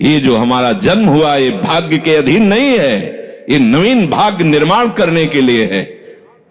ये जो हमारा जन्म हुआ ये भाग्य के अधीन नहीं है, ये नवीन भाग्य निर्माण करने के लिए है।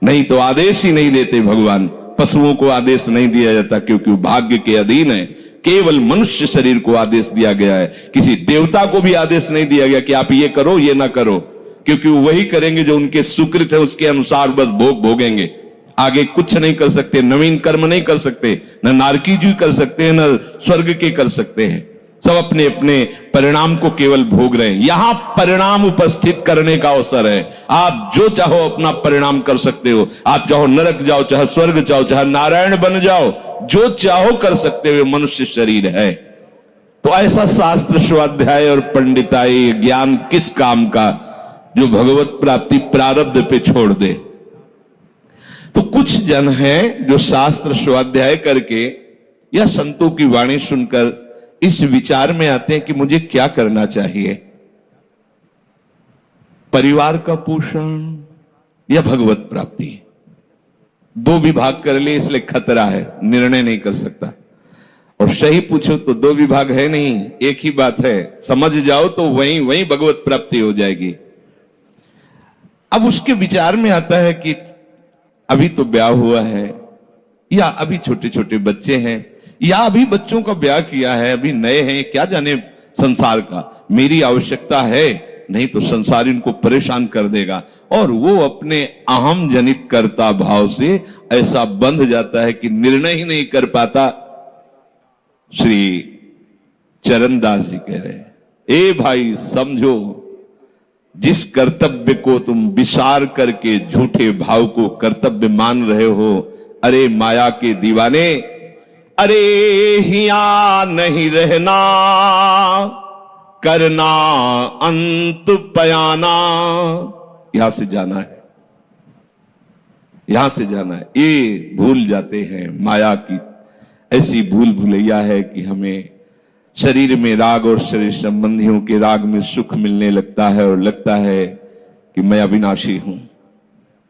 नहीं तो आदेश ही नहीं देते भगवान। पशुओं को आदेश नहीं दिया जाता क्योंकि वो भाग्य के अधीन है। केवल मनुष्य शरीर को आदेश दिया गया है। किसी देवता को भी आदेश नहीं दिया गया कि आप ये करो ये ना करो, क्योंकि वही करेंगे जो उनके सुकृत है, उसके अनुसार बस भोग भोगेंगे। आगे कुछ नहीं कर सकते, नवीन कर्म नहीं कर सकते, न नारकी जी कर सकते हैं, न स्वर्ग के कर सकते हैं। सब अपने अपने परिणाम को केवल भोग रहे हैं। यहां परिणाम उपस्थित करने का अवसर है। आप जो चाहो अपना परिणाम कर सकते हो। आप चाहो नरक जाओ, चाहे स्वर्ग जाओ, चाहे नारायण बन जाओ, जो चाहो कर सकते हो। मनुष्य शरीर है तो ऐसा शास्त्र स्वाध्याय और पंडिताई ज्ञान किस काम का, जो भगवत प्राप्ति प्रारब्ध पे छोड़ दे। तो कुछ जन हैं जो शास्त्र स्वाध्याय करके या संतों की वाणी सुनकर इस विचार में आते हैं कि मुझे क्या करना चाहिए, परिवार का पोषण या भगवत प्राप्ति। दो विभाग कर लिए इसलिए खतरा है, निर्णय नहीं कर सकता। और सही पूछो तो दो विभाग है नहीं, एक ही बात है। समझ जाओ तो वहीं वहीं भगवत प्राप्ति हो जाएगी। अब उसके विचार में आता है कि अभी तो ब्याह हुआ है, या अभी छोटे छोटे बच्चे हैं, या अभी बच्चों का ब्याह किया है, अभी नए हैं, क्या जाने संसार का। मेरी आवश्यकता है, नहीं तो संसार इनको परेशान कर देगा। और वो अपने अहम जनित कर्ता भाव से ऐसा बंध जाता है कि निर्णय ही नहीं कर पाता। श्री चरणदास जी कह रहे हैं, ए भाई समझो, जिस कर्तव्य को तुम विसार करके झूठे भाव को कर्तव्य मान रहे हो, अरे माया के दीवाने, अरे हिया नहीं रहना, करना अंत पयाना। यहां से जाना है, यहां से जाना है। ये भूल जाते हैं। माया की ऐसी भूल भुलैया है कि हमें शरीर में राग और शरीर संबंधियों के राग में सुख मिलने लगता है और लगता है कि मैं अविनाशी हूं।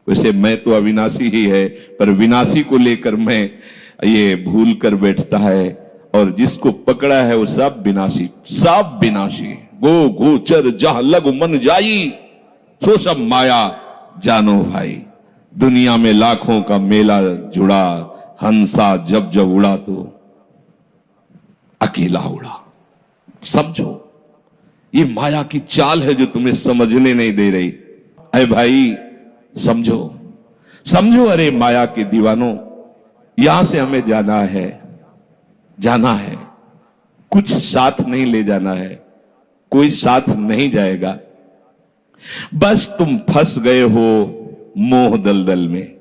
वैसे मैं तो अविनाशी ही है, पर विनाशी को लेकर मैं ये भूल कर बैठता है। और जिसको पकड़ा है वो सब विनाशी, सब विनाशी। गो गोचर जहां लग मन जाई, सो सब माया जानो भाई। दुनिया में लाखों का मेला जुड़ा, हंसा जब जब उड़ा तो अकेला उड़ा। समझो, ये माया की चाल है जो तुम्हें समझने नहीं दे रही। अरे भाई समझो, समझो। अरे माया के दीवानों, यहां से हमें जाना है, जाना है। कुछ साथ नहीं ले जाना है, कोई साथ नहीं जाएगा। बस तुम फंस गए हो मोह दलदल में।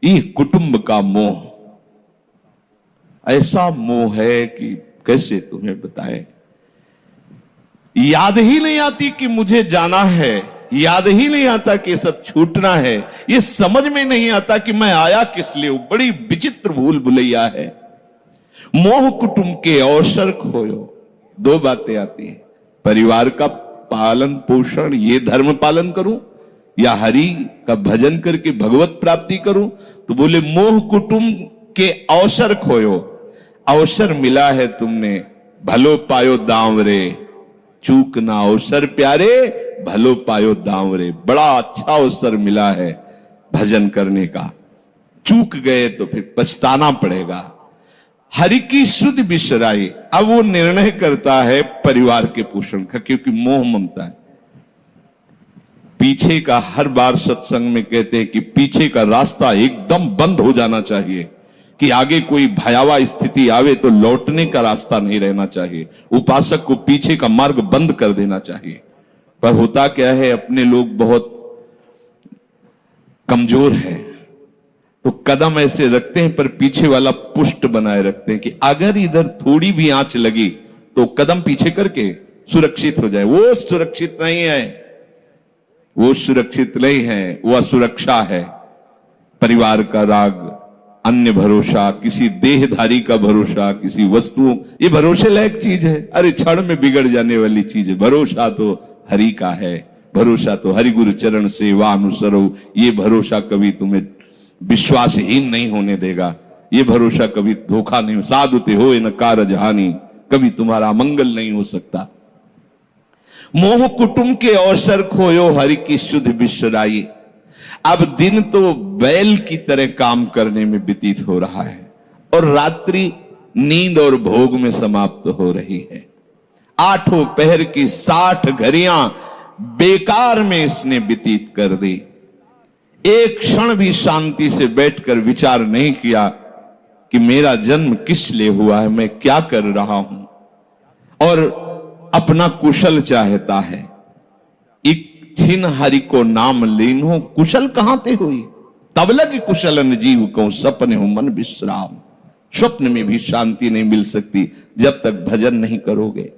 ये कुटुंब का मोह ऐसा मोह है कि कैसे तुम्हें बताएं। याद ही नहीं आती कि मुझे जाना है, याद ही नहीं आता कि सब छूटना है। ये समझ में नहीं आता कि मैं आया किस लिए। बड़ी विचित्र भूल भुलैया है। मोह कुटुंब के अवसर खोयो। दो बातें आती हैं, परिवार का पालन पोषण, ये धर्म पालन करूं, या हरि का भजन करके भगवत प्राप्ति करूं। तो बोले मोह कुटुंब के अवसर खोयो। अवसर मिला है तुमने, भलो पायो दांव रे, चूक ना अवसर प्यारे, भलो पायो दांव रे। बड़ा अच्छा अवसर मिला है भजन करने का, चूक गए तो फिर पछताना पड़ेगा। हरि की शुद्ध बिसराई। अब वो निर्णय करता है परिवार के पोषण का, क्योंकि मोह ममता है। पीछे का, हर बार सत्संग में कहते हैं कि पीछे का रास्ता एकदम बंद हो जाना चाहिए, कि आगे कोई भयावह स्थिति आवे तो लौटने का रास्ता नहीं रहना चाहिए। उपासक को पीछे का मार्ग बंद कर देना चाहिए। पर होता क्या है, अपने लोग बहुत कमजोर हैं, तो कदम ऐसे रखते हैं पर पीछे वाला पुष्ट बनाए रखते हैं कि अगर इधर थोड़ी भी आंच लगी तो कदम पीछे करके सुरक्षित हो जाए। वो सुरक्षित नहीं है, वो सुरक्षित नहीं है, वो असुरक्षा है। परिवार का राग, अन्य भरोसा, किसी देहधारी का भरोसा, किसी वस्तुओं, ये भरोसे लायक चीज है। अरे क्षण में बिगड़ जाने वाली चीज है। भरोसा तो हरि का है, भरोसा तो हरि गुरु चरण सेवा अनुसरो। ये भरोसा कभी तुम्हें विश्वासहीन नहीं होने देगा। ये भरोसा कभी धोखा नहीं। साधुते हो न कारज हानि, कभी तुम्हारा मंगल नहीं हो सकता। मोह कुटुंब के अवसर खोयो हरि की शुद्ध विश्वराई। अब दिन तो बैल की तरह काम करने में व्यतीत हो रहा है और रात्रि नींद और भोग में समाप्त हो रही है। आठों पहर की 60 घड़ियां बेकार में इसने व्यतीत कर दी। एक क्षण भी शांति से बैठकर विचार नहीं किया कि मेरा जन्म किस लिए हुआ है, मैं क्या कर रहा हूं, और अपना कुशल चाहता है। एक छिन हरि को नाम लीनो, कुशल कहां ते हुई, तब लग कुशलन जीव को सपने हो मन विश्राम। स्वप्न में भी शांति नहीं मिल सकती जब तक भजन नहीं करोगे।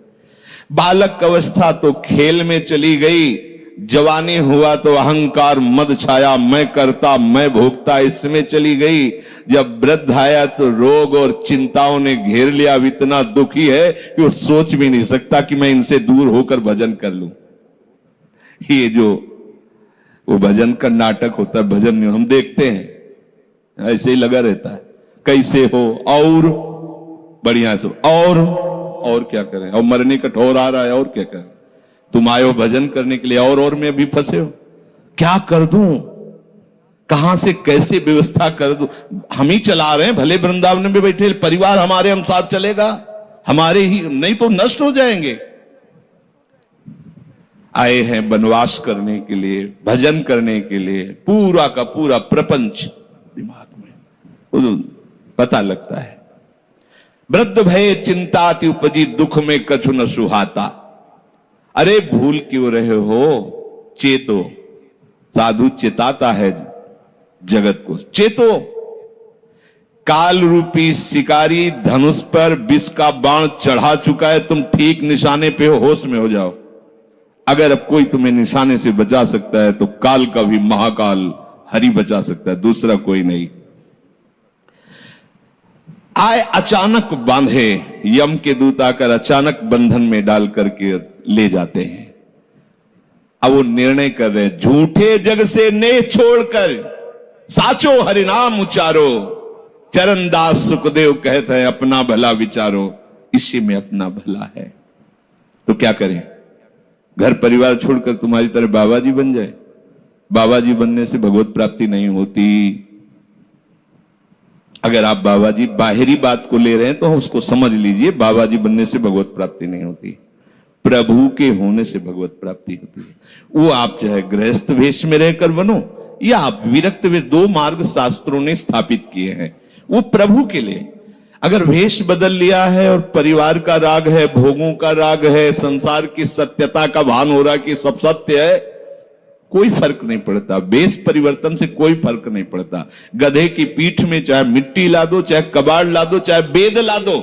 बालक अवस्था तो खेल में चली गई, जवानी हुआ तो अहंकार मद छाया, मैं करता मैं भोगता इसमें चली गई। जब वृद्ध आया तो रोग और चिंताओं ने घेर लिया। अब इतना दुखी है कि वो सोच भी नहीं सकता कि मैं इनसे दूर होकर भजन कर लूं। ये जो वो भजन का नाटक होता है, भजन में हम देखते हैं ऐसे ही लगा रहता है, कैसे हो और बढ़िया से, और क्या करें, और मरने का ठोर आ रहा है, और क्या करें, तुम आए हो भजन करने के लिए और में भी फंसे हो, क्या कर दूं, कहां से कैसे व्यवस्था कर दूं। हम ही चला रहे हैं, भले वृंदावन में बैठे परिवार हमारे अनुसार चलेगा, हमारे ही, नहीं तो नष्ट हो जाएंगे। आए हैं वनवास करने के लिए, भजन करने के लिए, पूरा का पूरा प्रपंच दिमाग में पता लगता है। वृद्ध भय चिंताति उपजी, दुख में कछु न सुहाता। अरे भूल क्यों रहे हो, चेतो। साधु चेताता है जगत को, चेतो। काल रूपी शिकारी धनुष पर विष का बाण चढ़ा चुका है, तुम ठीक निशाने पे हो, होश में हो जाओ। अगर अब कोई तुम्हें निशाने से बचा सकता है तो काल का भी महाकाल हरि बचा सकता है, दूसरा कोई नहीं। आए अचानक बांधे, यम के दूत आकर अचानक बंधन में डाल करके ले जाते हैं। अब वो निर्णय कर रहे हैं, झूठे जग से नेह छोड़कर साचो हरिनाम उचारो। चरणदास सुखदेव कहते हैं अपना भला विचारो, इसी में अपना भला है। तो क्या करें, घर परिवार छोड़कर तुम्हारी तरह बाबा जी बन जाए? बाबा जी बनने से भगवत प्राप्ति नहीं होती। अगर आप बाबा जी बाहरी बात को ले रहे हैं तो उसको समझ लीजिए, बाबा जी बनने से भगवत प्राप्ति नहीं होती, प्रभु के होने से भगवत प्राप्ति होती है। वो आप चाहे गृहस्थ वेश में रहकर बनो या आप विरक्त वेश, 2 मार्ग शास्त्रों ने स्थापित किए हैं, वो प्रभु के लिए। अगर वेश बदल लिया है और परिवार का राग है, भोगों का राग है, संसार की सत्यता का भान हो रहा कि सब सत्य है, कोई फर्क नहीं पड़ता। वेश परिवर्तन से कोई फर्क नहीं पड़ता। गधे की पीठ में चाहे मिट्टी ला दो, चाहे कबाड़ ला दो, चाहे बेद ला दो,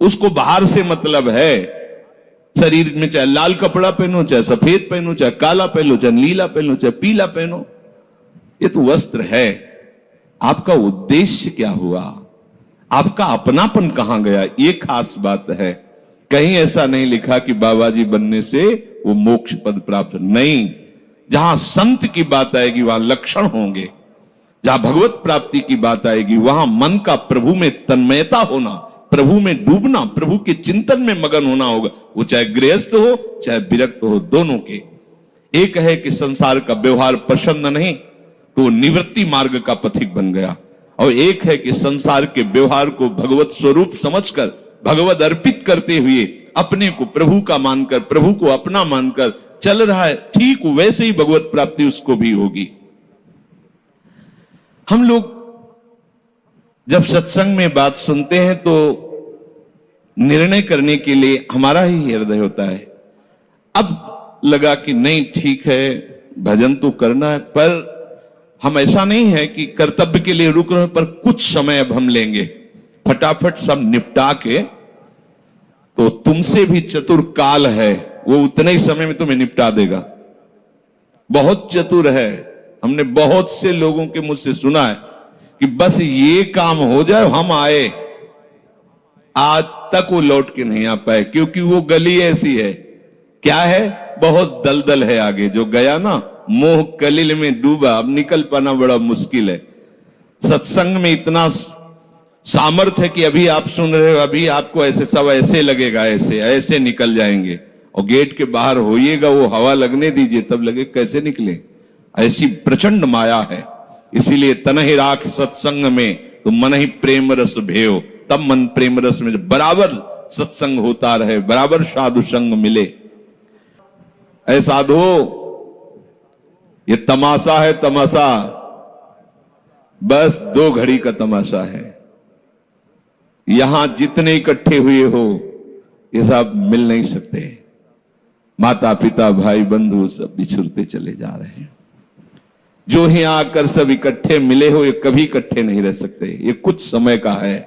उसको बाहर से मतलब है। शरीर में चाहे लाल कपड़ा पहनो, चाहे सफेद पहनो, चाहे काला पहनो, चाहे नीला पहनो, चाहे पीला पहनो, ये तो वस्त्र है। आपका उद्देश्य क्या हुआ, आपका अपनापन कहां गया, ये खास बात है। कहीं ऐसा नहीं लिखा कि बाबा जी बनने से वो मोक्ष पद प्राप्त, नहीं। जहां संत की बात आएगी वहां लक्षण होंगे, जहां भगवत प्राप्ति की बात आएगी वहां मन का प्रभु में तन्मयता होना, प्रभु में डूबना, प्रभु के चिंतन में मगन होना होगा। वो चाहे गृहस्थ हो चाहे विरक्त हो, दोनों के। एक है कि संसार का व्यवहार पसंद नहीं तो निवृत्ति मार्ग का पथिक बन गया, और एक है कि संसार के व्यवहार को भगवत स्वरूप समझकर, भगवत अर्पित करते हुए अपने को प्रभु का मानकर, प्रभु को अपना मानकर चल रहा है, ठीक वैसे ही भगवत प्राप्ति उसको भी होगी। हम लोग जब सत्संग में बात सुनते हैं तो निर्णय करने के लिए हमारा ही हृदय होता है। अब लगा कि नहीं ठीक है, भजन तो करना है, पर हम ऐसा नहीं है कि कर्तव्य के लिए रुक रहे, पर कुछ समय अब हम लेंगे, फटाफट सब निपटा के। तो तुमसे भी चतुर काल है, वो उतने ही समय में तुम्हें निपटा देगा। बहुत चतुर है। हमने बहुत से लोगों के मुझसे सुना है कि बस ये काम हो जाए हम आए, आज तक वो लौट के नहीं आ पाए, क्योंकि वो गली ऐसी है, क्या है, बहुत दलदल है आगे। जो गया ना मोह कलिल में डूबा, अब निकल पाना बड़ा मुश्किल है। सत्संग में इतना सामर्थ्य है कि अभी आप सुन रहे हो, अभी आपको ऐसे सब ऐसे लगेगा, ऐसे ऐसे निकल जाएंगे, और गेट के बाहर होइएगा, वो हवा लगने दीजिए, तब लगे कैसे निकले। ऐसी प्रचंड माया है। इसीलिए तन ही राख सत्संग में तो मन ही प्रेम रस भेयो, तब मन प्रेम रस में बराबर सत्संग होता रहे, बराबर साधु संग मिले। ऐ साधु, ये तमाशा है, तमाशा बस 2 घड़ी का तमाशा है। यहां जितने इकट्ठे हुए हो ये सब मिल नहीं सकते। माता पिता भाई बंधु सब बिछुड़ते चले जा रहे हैं। जो ही आकर सब इकट्ठे मिले हो, ये कभी इकट्ठे नहीं रह सकते। ये कुछ समय का है।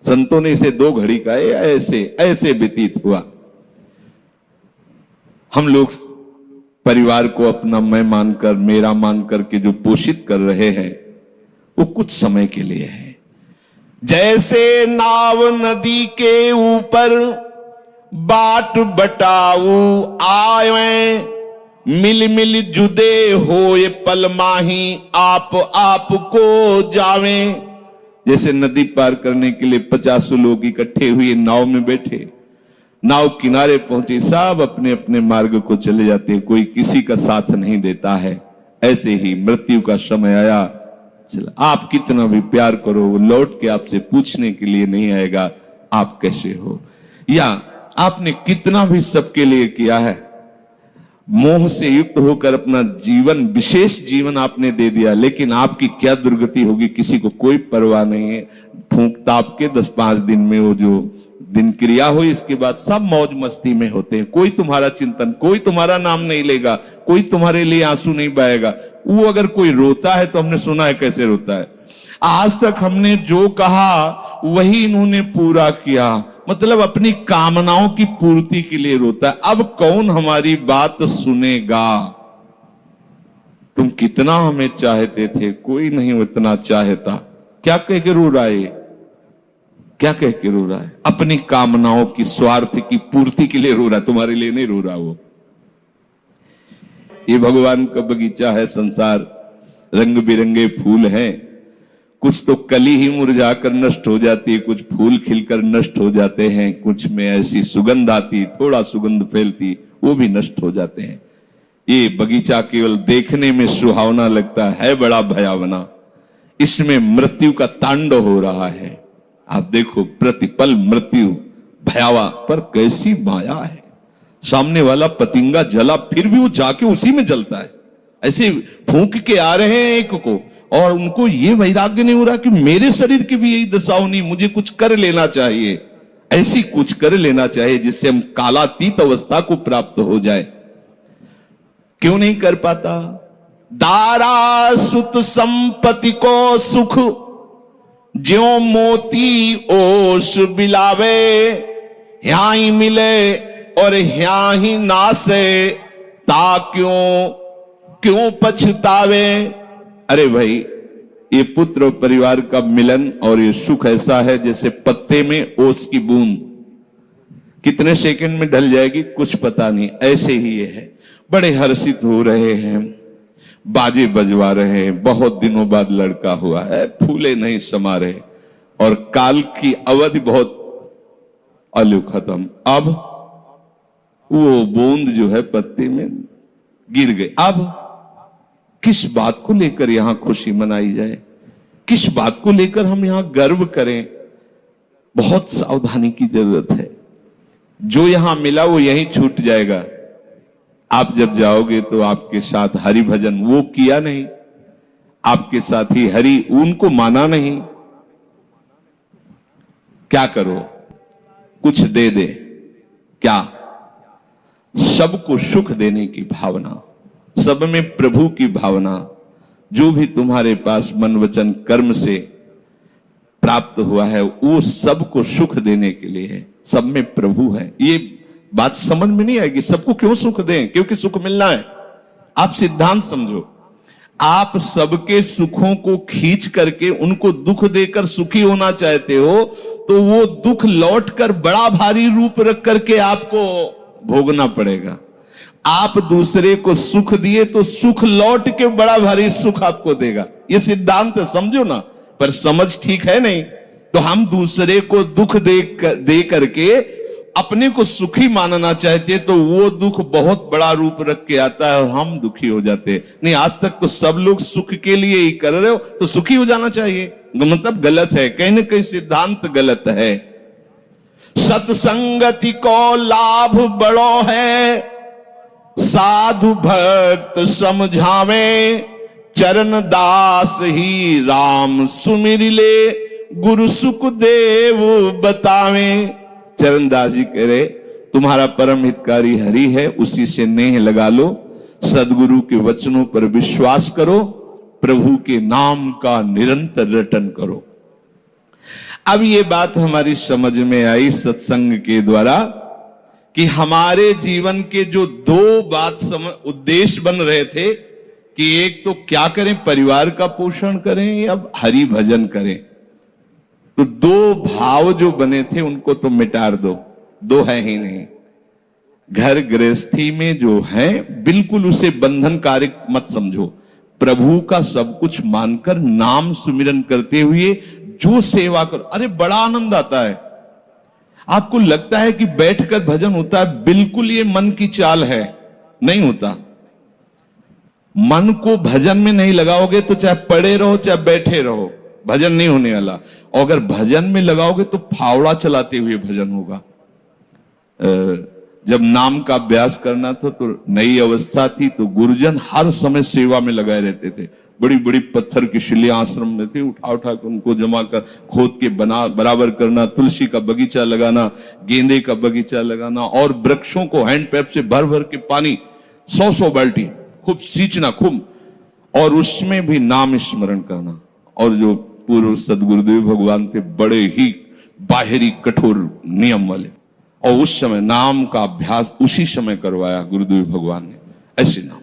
संतों ने इसे 2 घड़ी का ऐसे ऐसे व्यतीत हुआ। हम लोग परिवार को अपना मैं मानकर, मेरा मानकर के जो पोषित कर रहे हैं, वो कुछ समय के लिए है। जैसे नाव नदी के ऊपर बाट बटाऊ आए, मिल मिल जुदे होए पल माही आप को जावे। जैसे नदी पार करने के लिए 50 लोग इकट्ठे हुए नाव में बैठे, नाव किनारे पहुंची, सब अपने अपने मार्ग को चले जाते हैं, कोई किसी का साथ नहीं देता है। ऐसे ही मृत्यु का समय आया, चला आप कितना भी प्यार करो, वो लौट के आपसे पूछने के लिए नहीं आएगा आप कैसे हो, या आपने कितना भी सबके लिए किया है, मोह से युक्त होकर अपना जीवन, विशेष जीवन आपने दे दिया, लेकिन आपकी क्या दुर्गति होगी किसी को कोई परवाह नहीं है। फूंक ताप के 10-5 दिन में वो जो दिन क्रिया हुई, इसके बाद सब मौज मस्ती में होते हैं। कोई तुम्हारा चिंतन, कोई तुम्हारा नाम नहीं लेगा, कोई तुम्हारे लिए आंसू नहीं बहाएगा। वो अगर कोई रोता है तो हमने सुना है कैसे रोता है। आज तक हमने जो कहा वही इन्होंने पूरा किया, मतलब अपनी कामनाओं की पूर्ति के लिए रोता है। अब कौन हमारी बात सुनेगा। तुम कितना हमें चाहते थे, कोई नहीं उतना चाहता। क्या कह के रो रहा है, क्या कह के रो रहा है? अपनी कामनाओं की, स्वार्थ की पूर्ति के लिए रो रहा है, तुम्हारे लिए नहीं रो रहा। वो ये भगवान का बगीचा है संसार, रंग बिरंगे फूल हैं। कुछ तो कली ही मुरझाकर नष्ट हो जाती है, कुछ फूल खिलकर नष्ट हो जाते हैं, कुछ में ऐसी सुगंध आती, थोड़ा सुगंध फैलती, वो भी नष्ट हो जाते हैं। ये बगीचा केवल देखने में सुहावना लगता है बड़ा भयावना। इसमें मृत्यु का तांडव हो रहा है। आप देखो, प्रतिपल मृत्यु भयावा, पर कैसी माया है। सामने वाला पतिंगा जला, फिर भी वो जाके उसी में जलता है। ऐसे फूंक के आ रहे हैं एक को, और उनको ये वैराग्य नहीं हो रहा कि मेरे शरीर की भी यही दशा होनी, मुझे कुछ कर लेना चाहिए। ऐसी कुछ कर लेना चाहिए जिससे हम कालातीत अवस्था को प्राप्त हो जाए। क्यों नहीं कर पाता? दारा सुत संपत्ति को सुख, ज्यों मोती ओस बिलावे, यहाँ ही मिले और यहाँ ही नासे, ता क्यों पछतावे। अरे भाई, ये पुत्र और परिवार का मिलन और ये सुख ऐसा है जैसे पत्ते में ओस की बूंद, कितने सेकंड में ढल जाएगी कुछ पता नहीं। ऐसे ही ये है। बड़े हर्षित हो रहे हैं, बाजे बजवा रहे हैं, बहुत दिनों बाद लड़का हुआ है, फूले नहीं समा रहे, और काल की अवधि बहुत अलू खत्म। अब वो बूंद जो है पत्ते में गिर गई। अब किस बात को लेकर यहां खुशी मनाई जाए, किस बात को लेकर हम यहां गर्व करें? बहुत सावधानी की जरूरत है। जो यहां मिला वो यहीं छूट जाएगा। आप जब जाओगे तो आपके साथ हरि भजन वो किया नहीं, आपके साथ ही हरि उनको माना नहीं। क्या करो? कुछ दे दे, क्या? सबको सुख देने की भावना, सब में प्रभु की भावना, जो भी तुम्हारे पास मन वचन कर्म से प्राप्त हुआ है वो सबको सुख देने के लिए है। सब में प्रभु है। ये बात समझ में नहीं आएगी, सबको क्यों सुख दें? क्योंकि सुख मिलना है। आप सिद्धांत समझो, आप सबके सुखों को खींच करके उनको दुख देकर सुखी होना चाहते हो, तो वो दुख लौटकर बड़ा भारी रूप रख करके आपको भोगना पड़ेगा। आप दूसरे को सुख दिए तो सुख लौट के बड़ा भारी सुख आपको देगा। ये सिद्धांत समझो ना, पर समझ ठीक है नहीं। तो हम दूसरे को दुख दे करके अपने को सुखी मानना चाहते तो वो दुख बहुत बड़ा रूप रख के आता है और हम दुखी हो जाते हैं। नहीं, आज तक तो सब लोग सुख के लिए ही कर रहे हो, तो सुखी हो जाना चाहिए। मतलब गलत है, कहीं ना कहीं सिद्धांत गलत है। सत्संगति को लाभ बड़ो है, साधु भक्त समझावे, चरण दास ही राम सुमिर ले, गुरु सुखदेव बतावे। चरणदास जी कह रहे तुम्हारा परम हितकारी हरि है, उसी से नेह लगा लो, सदगुरु के वचनों पर विश्वास करो, प्रभु के नाम का निरंतर रटन करो। अब ये बात हमारी समझ में आई सत्संग के द्वारा कि हमारे जीवन के जो दो उद्देश्य बन रहे थे कि एक तो क्या करें, परिवार का पोषण करें या हरि भजन करें। तो दो भाव जो बने थे उनको तो मिटार दो है ही नहीं। घर गृहस्थी में जो है बिल्कुल उसे बंधनकारी मत समझो, प्रभु का सब कुछ मानकर नाम सुमिरन करते हुए जो सेवा करो। अरे बड़ा आनंद आता है। आपको लगता है कि बैठकर भजन होता है, बिल्कुल ये मन की चाल है, नहीं होता। मन को भजन में नहीं लगाओगे तो चाहे पड़े रहो चाहे बैठे रहो, भजन नहीं होने वाला। और अगर भजन में लगाओगे तो फावड़ा चलाते हुए भजन होगा। जब नाम का अभ्यास करना था तो नई अवस्था थी, तो गुरुजन हर समय सेवा में लगाए रहते थे। बड़ी बड़ी पत्थर की शिलियां आश्रम में थी, उठा उठा कर उनको जमा कर खोद के बना बराबर करना, तुलसी का बगीचा लगाना, गेंदे का बगीचा लगाना, और वृक्षों को हैंड पैप से भर भर के पानी 100 बाल्टी खूब सींचना खूब, और उसमें भी नाम स्मरण करना। और जो पूर्व सदगुरुदेव भगवान थे बड़े ही बाहरी कठोर नियम वाले, और उस समय नाम का अभ्यास उसी समय करवाया गुरुदेव भगवान ने। ऐसे नाम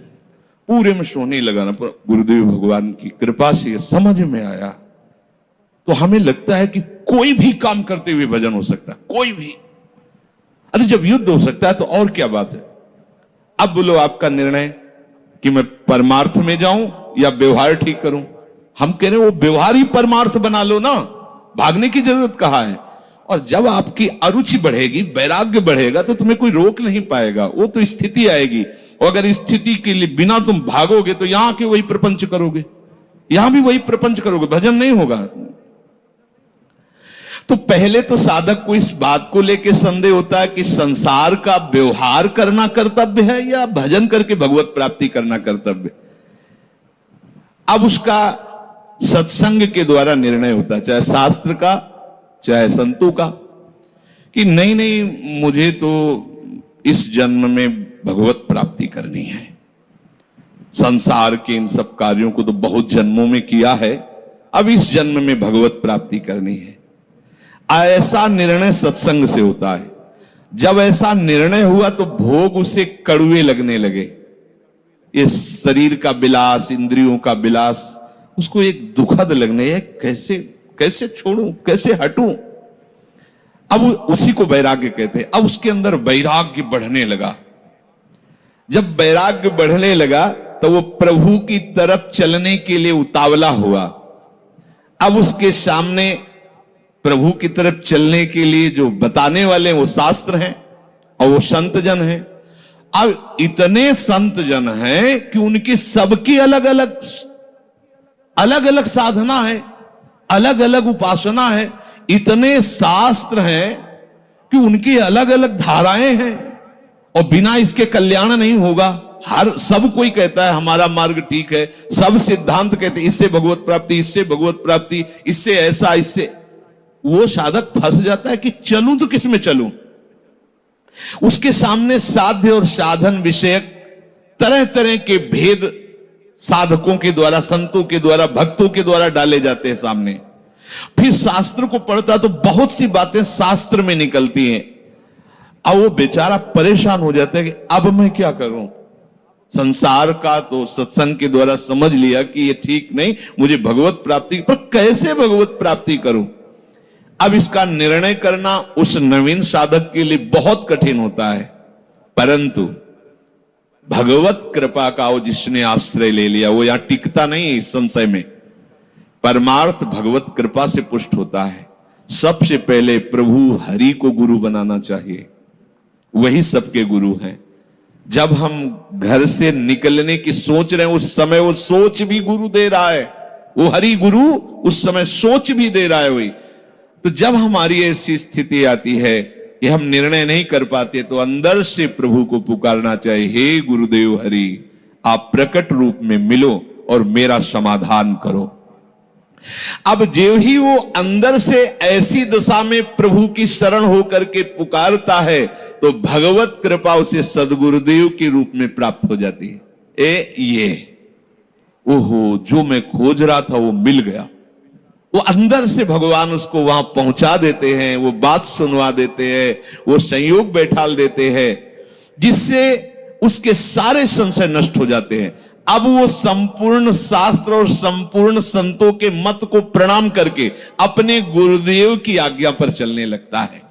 पूरे में सोने लगाना, पर गुरुदेव भगवान की कृपा से ये समझ में आया। तो हमें लगता है कि कोई भी काम करते हुए भजन हो सकता है, कोई भी। अरे जब युद्ध हो सकता है तो और क्या बात है। अब बोलो आपका निर्णय कि मैं परमार्थ में जाऊं या व्यवहार ठीक करूं। हम कह रहे हैं वो व्यवहार ही परमार्थ बना लो ना, भागने की जरूरत कहां है। और जब आपकी अरुचि बढ़ेगी, वैराग्य बढ़ेगा, तो तुम्हें कोई रोक नहीं पाएगा। वो तो स्थिति आएगी, और अगर स्थिति के लिए बिना तुम भागोगे तो यहां के वही प्रपंच करोगे, यहां भी वही प्रपंच करोगे, भजन नहीं होगा। तो पहले तो साधक को इस बात को लेकर संदेह होता है कि संसार का व्यवहार करना कर्तव्य है या भजन करके भगवत प्राप्ति करना कर्तव्य। अब उसका सत्संग के द्वारा निर्णय होता है, चाहे शास्त्र का चाहे संतों का, कि नहीं नहीं मुझे तो इस जन्म में भगवत प्राप्ति करनी है। संसार के इन सब कार्यों को तो बहुत जन्मों में किया है, अब इस जन्म में भगवत प्राप्ति करनी है। ऐसा निर्णय सत्संग से होता है। जब ऐसा निर्णय हुआ तो भोग उसे कड़वे लगने लगे। ये शरीर का विलास, इंद्रियों का विलास उसको एक दुखद लगने, कैसे कैसे छोड़ूं, कैसे हटूं। अब उसी को वैराग्य कहते हैं। अब उसके अंदर वैराग्य बढ़ने लगा। जब वैराग्य बढ़ने लगा तो वो प्रभु की तरफ चलने के लिए उतावला हुआ। अब उसके सामने प्रभु की तरफ चलने के लिए जो बताने वाले वो शास्त्र हैं और वो संत जन हैं। अब इतने संत जन हैं कि उनकी सबकी अलग अलग साधना है, अलग अलग उपासना है। इतने शास्त्र हैं कि उनकी अलग अलग धाराएं हैं, और बिना इसके कल्याण नहीं होगा। सब कोई कहता है हमारा मार्ग ठीक है, सब सिद्धांत कहते हैं इससे भगवत प्राप्ति, इससे भगवत प्राप्ति, इससे ऐसा, इससे। वो साधक फंस जाता है कि चलूं तो किस में चलूं। उसके सामने साध्य और साधन विषयक तरह तरह के भेद साधकों के द्वारा, संतों के द्वारा, भक्तों के द्वारा डाले जाते हैं सामने। फिर शास्त्र को पढ़ता तो बहुत सी बातें शास्त्र में निकलती हैं। अब वो बेचारा परेशान हो जाता है कि अब मैं क्या करूं। संसार का तो सत्संग के द्वारा समझ लिया कि ये ठीक नहीं, मुझे भगवत प्राप्ति, पर कैसे भगवत प्राप्ति करूं। अब इसका निर्णय करना उस नवीन साधक के लिए बहुत कठिन होता है। परंतु भगवत कृपा का वो जिसने आश्रय ले लिया वो यहां टिकता नहीं है इस संशय में। परमार्थ भगवत कृपा से पुष्ट होता है। सबसे पहले प्रभु हरि को गुरु बनाना चाहिए। वही सबके गुरु हैं। जब हम घर से निकलने की सोच रहे हैं उस समय वो सोच भी गुरु दे रहा है, वो हरि गुरु उस समय सोच भी दे रहा है वही। तो जब हमारी ऐसी स्थिति आती है कि हम निर्णय नहीं कर पाते तो अंदर से प्रभु को पुकारना चाहिए, हे गुरुदेव हरि, आप प्रकट रूप में मिलो और मेरा समाधान करो। अब जो ही वो अंदर से ऐसी दशा में प्रभु की शरण होकर के पुकारता है तो भगवत कृपा उसे सदगुरुदेव के रूप में प्राप्त हो जाती है। ये ओहो, जो मैं खोज रहा था वो मिल गया। वो अंदर से भगवान उसको वहां पहुंचा देते हैं, वो बात सुनवा देते हैं, वो संयोग बैठाल देते हैं, जिससे उसके सारे संशय नष्ट हो जाते हैं। अब वो संपूर्ण शास्त्र और संपूर्ण संतों के मत को प्रणाम करके अपने गुरुदेव की आज्ञा पर चलने लगता है।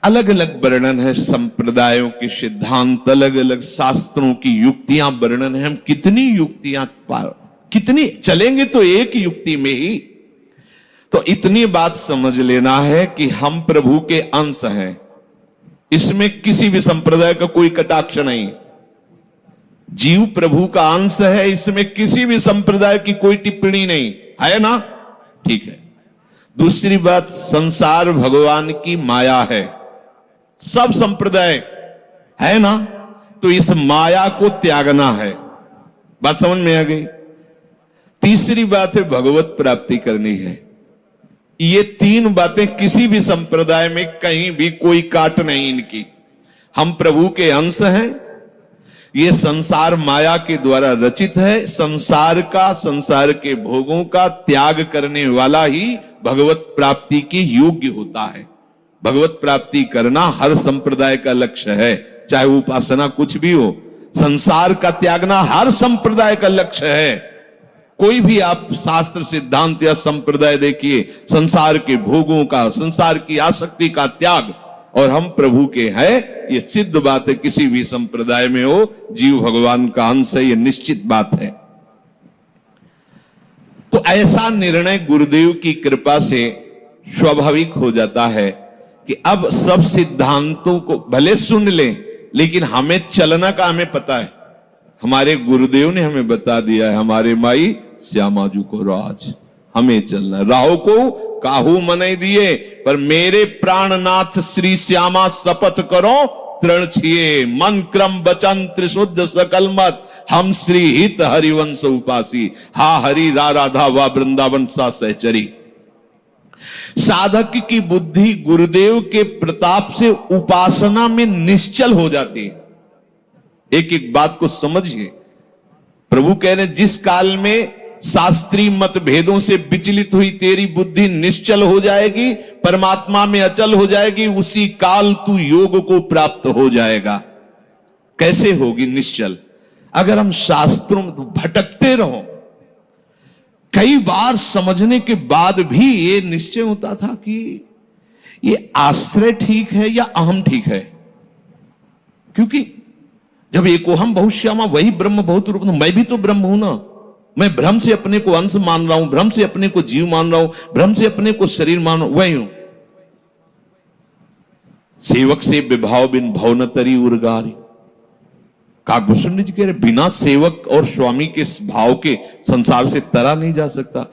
अलग अलग वर्णन है संप्रदायों के सिद्धांत, अलग अलग शास्त्रों की युक्तियां वर्णन है। हम कितनी युक्तियां कितनी चलेंगे तो एक युक्ति में ही। तो इतनी बात समझ लेना है कि हम प्रभु के अंश हैं, इसमें किसी भी संप्रदाय का कोई कटाक्ष नहीं। जीव प्रभु का अंश है, इसमें किसी भी संप्रदाय की कोई टिप्पणी नहीं है ना, ठीक है। दूसरी बात, संसार भगवान की माया है, सब संप्रदाय है ना, तो इस माया को त्यागना है। बात समझ में आ गई। तीसरी बात है भगवत प्राप्ति करनी है। ये तीन बातें किसी भी संप्रदाय में कहीं भी कोई काट नहीं इनकी। हम प्रभु के अंश हैं, ये संसार माया के द्वारा रचित है, संसार का, संसार के भोगों का त्याग करने वाला ही भगवत प्राप्ति के योग्य होता है। भगवत प्राप्ति करना हर संप्रदाय का लक्ष्य है, चाहे उपासना कुछ भी हो। संसार का त्यागना हर संप्रदाय का लक्ष्य है। कोई भी आप शास्त्र सिद्धांत या संप्रदाय देखिए, संसार के भोगों का, संसार की आसक्ति का त्याग, और हम प्रभु के हैं, ये सिद्ध बात है। किसी भी संप्रदाय में हो, जीव भगवान का अंश है, ये निश्चित बात है। तो ऐसा निर्णय गुरुदेव की कृपा से स्वाभाविक हो जाता है कि अब सब सिद्धांतों को भले सुन लें, लेकिन हमें चलना का हमें पता है। हमारे गुरुदेव ने हमें बता दिया है, हमारे माई श्यामाजू को राज, हमें चलना। राहो को काहू मने दिए, पर मेरे प्राणनाथ श्री श्यामा शपथ करो तृण छिए, मन क्रम वचन त्रिशुद्ध सकल मत, हम श्री हित हरिवंश उपासी, हा हरि रा राधा वा वृंदावन सा सहचरी। साधक की बुद्धि गुरुदेव के प्रताप से उपासना में निश्चल हो जाती है। एक एक बात को समझिए। प्रभु कह रहे, जिस काल में शास्त्रीय मतभेदों से विचलित हुई तेरी बुद्धि निश्चल हो जाएगी, परमात्मा में अचल हो जाएगी, उसी काल तू योग को प्राप्त हो जाएगा। कैसे होगी निश्चल? अगर हम शास्त्रों में भटकते रहो, कई बार समझने के बाद भी ये निश्चय होता था कि ये आश्रय ठीक है या अहम ठीक है। क्योंकि जब एको हम बहुत श्यामा वही ब्रह्म बहुत रूप, मैं भी तो ब्रह्म हूं ना। मैं भ्रम से अपने को अंश मान रहा हूं, भ्रम से अपने को जीव मान रहा हूं, भ्रम से अपने को शरीर मान रहा हूं, वही हूं। सेवक से विभाव बिन भव न तरी उर्गारी। काकभूषण जी कह रहे, बिना सेवक और स्वामी के भाव के संसार से तरा नहीं जा सकता।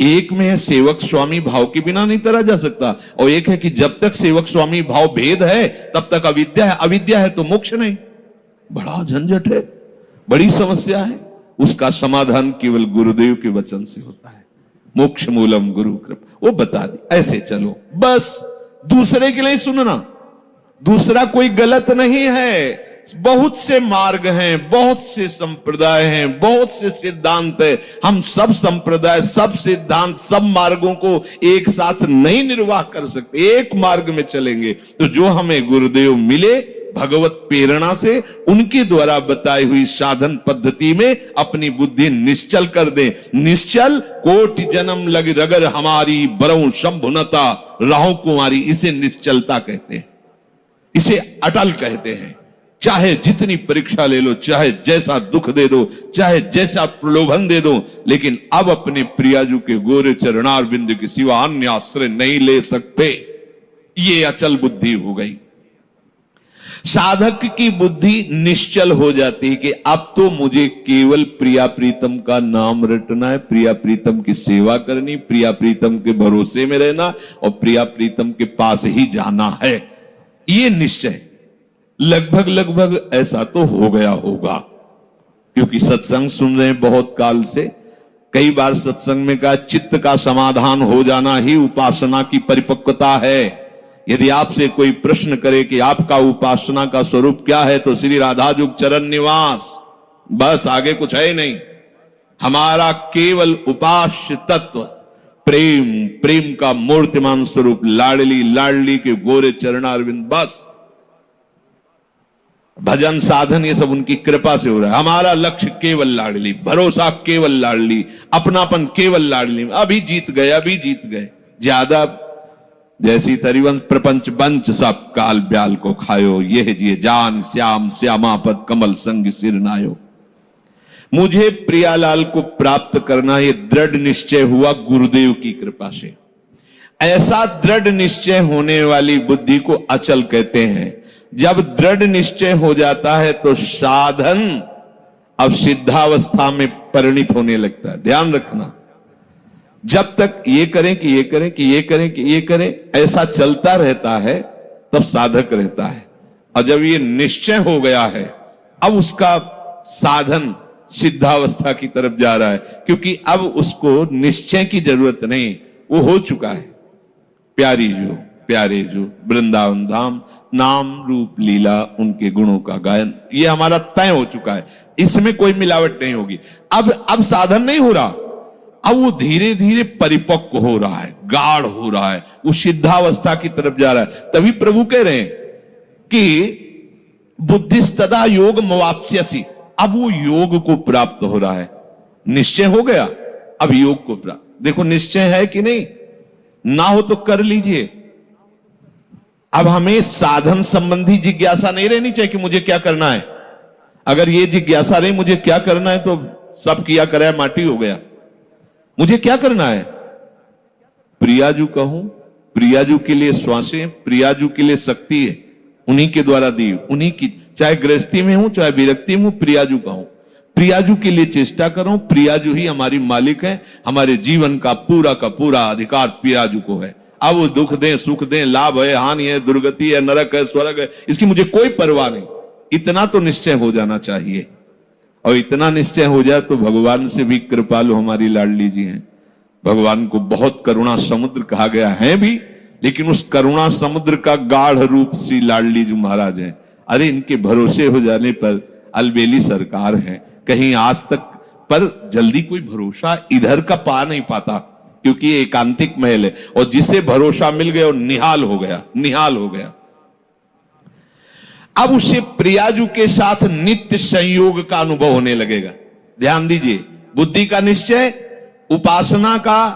एक में है सेवक स्वामी भाव के बिना नहीं तरा जा सकता, और एक है कि जब तक सेवक स्वामी भाव भेद है तब तक अविद्या है, अविद्या है तो मोक्ष नहीं। बड़ा झंझट है, बड़ी समस्या है। उसका समाधान केवल गुरुदेव के वचन से होता है। मोक्ष मूलम गुरु कृपा, वो बता दी, ऐसे चलो बस। दूसरे के लिए सुनना, दूसरा कोई गलत नहीं है। बहुत से मार्ग हैं, बहुत से संप्रदाय हैं, बहुत से सिद्धांत है। हम सब संप्रदाय, सब सिद्धांत, सब मार्गों को एक साथ नहीं निर्वाह कर सकते। एक मार्ग में चलेंगे तो जो हमें गुरुदेव मिले भगवत प्रेरणा से, उनके द्वारा बताई हुई साधन पद्धति में अपनी बुद्धि निश्चल कर दे। निश्चल कोटि जन्म लग रगर हमारी, बरऊ शंभुनता राहु कुमारी, इसे निश्चलता कहते हैं, इसे अटल कहते हैं। चाहे जितनी परीक्षा ले लो, चाहे जैसा दुख दे दो, चाहे जैसा प्रलोभन दे दो, लेकिन अब अपने प्रियाजू के गोरे चरणार बिंदु के सिवा अन्य आश्रय नहीं ले सकते। ये अचल बुद्धि हो गई। साधक की बुद्धि निश्चल हो जाती है कि अब तो मुझे केवल प्रिया प्रीतम का नाम रटना है, प्रिया प्रीतम की सेवा करनी, प्रिया प्रीतम के भरोसे में रहना और प्रिया प्रीतम के पास ही जाना है। ये निश्चय लगभग लगभग ऐसा तो हो गया होगा, क्योंकि सत्संग सुन रहे हैं बहुत काल से। कई बार सत्संग में कहा चित्त का समाधान हो जाना ही उपासना की परिपक्वता है। यदि आपसे कोई प्रश्न करे कि आपका उपासना का स्वरूप क्या है, तो श्री राधाजुग चरण निवास, बस आगे कुछ है ही नहीं। हमारा केवल उपास्य तत्व प्रेम, प्रेम का मूर्तिमान स्वरूप लाडली लाडली के गोरे चरणारविंद, बस। भजन साधन ये सब उनकी कृपा से हो रहा है। हमारा लक्ष्य केवल लाडली, भरोसा केवल लाडली, अपनापन केवल लाडली। अभी जीत गए, अभी जीत गए। ज्यादा जैसी तरिवंश प्रपंच बंच सब काल ब्याल को खायो, यह जिए जान श्याम श्यामापद कमल संग सिर नायो। मुझे प्रियालाल को प्राप्त करना ये दृढ़ निश्चय हुआ गुरुदेव की कृपा से। ऐसा दृढ़ निश्चय होने वाली बुद्धि को अचल कहते हैं। जब दृढ़ निश्चय हो जाता है तो साधन अब सिद्धावस्था में परिणित होने लगता है। ध्यान रखना, जब तक ये करें कि ये करें कि ये करें कि ये करें ऐसा चलता रहता है तब साधक रहता है। और जब ये निश्चय हो गया है अब उसका साधन सिद्धावस्था की तरफ जा रहा है, क्योंकि अब उसको निश्चय की जरूरत नहीं, वो हो चुका है। प्यारी जो प्यारे जो वृंदावन धाम, नाम रूप लीला उनके गुणों का गायन, ये हमारा तय हो चुका है। इसमें कोई मिलावट नहीं होगी। अब साधन नहीं हो रहा, अब वो धीरे धीरे परिपक्व हो रहा है, गाढ़ हो रहा है, वो सिद्धावस्था की तरफ जा रहा है। तभी प्रभु कह रहे हैं कि बुद्धिस्तदा योग मवाप्स्यसि, अब वो योग को प्राप्त हो रहा है। निश्चय हो गया, अब योग को प्राप्त। देखो निश्चय है कि नहीं, ना हो तो कर लीजिए। अब हमें साधन संबंधी जिज्ञासा नहीं रहनी चाहिए कि मुझे क्या करना है। अगर ये जिज्ञासा रही मुझे क्या करना है तो सब किया कराया माटी हो गया। मुझे क्या करना है, प्रियाजू कहूं, प्रियाजू के लिए श्वासें, प्रियाजू के लिए शक्ति है, उन्हीं के द्वारा दी, उन्हीं की, चाहे गृहस्थी में हूं चाहे विरक्ति में हूं, प्रियाजू कहूं, प्रियाजू के लिए चेष्टा करूं। प्रियाजू ही हमारी मालिक है, हमारे जीवन का पूरा अधिकार प्रियाजू को है। अब वो दुख दें सुख दें, लाभ है हानि है, दुर्गति है नरक है स्वर्ग है, इसकी मुझे कोई परवाह नहीं। इतना तो निश्चय हो जाना चाहिए। और इतना निश्चय हो जाए तो भगवान से भी कृपालु हमारी लाडली जी हैं। भगवान को बहुत करुणा समुद्र कहा गया है भी, लेकिन उस करुणा समुद्र का गाढ़ रूप श्री लाडली जी महाराज हैं। अरे इनके भरोसे हो जाने पर अलबेली सरकार है, कहीं आज तक पर जल्दी कोई भरोसा इधर का पा नहीं पाता, क्योंकि ये एकांतिक महल है। और जिसे भरोसा मिल गया वो निहाल हो गया, निहाल हो गया। अब उसे प्रियाजू के साथ नित्य संयोग का अनुभव होने लगेगा। ध्यान दीजिए, बुद्धि का निश्चय, उपासना का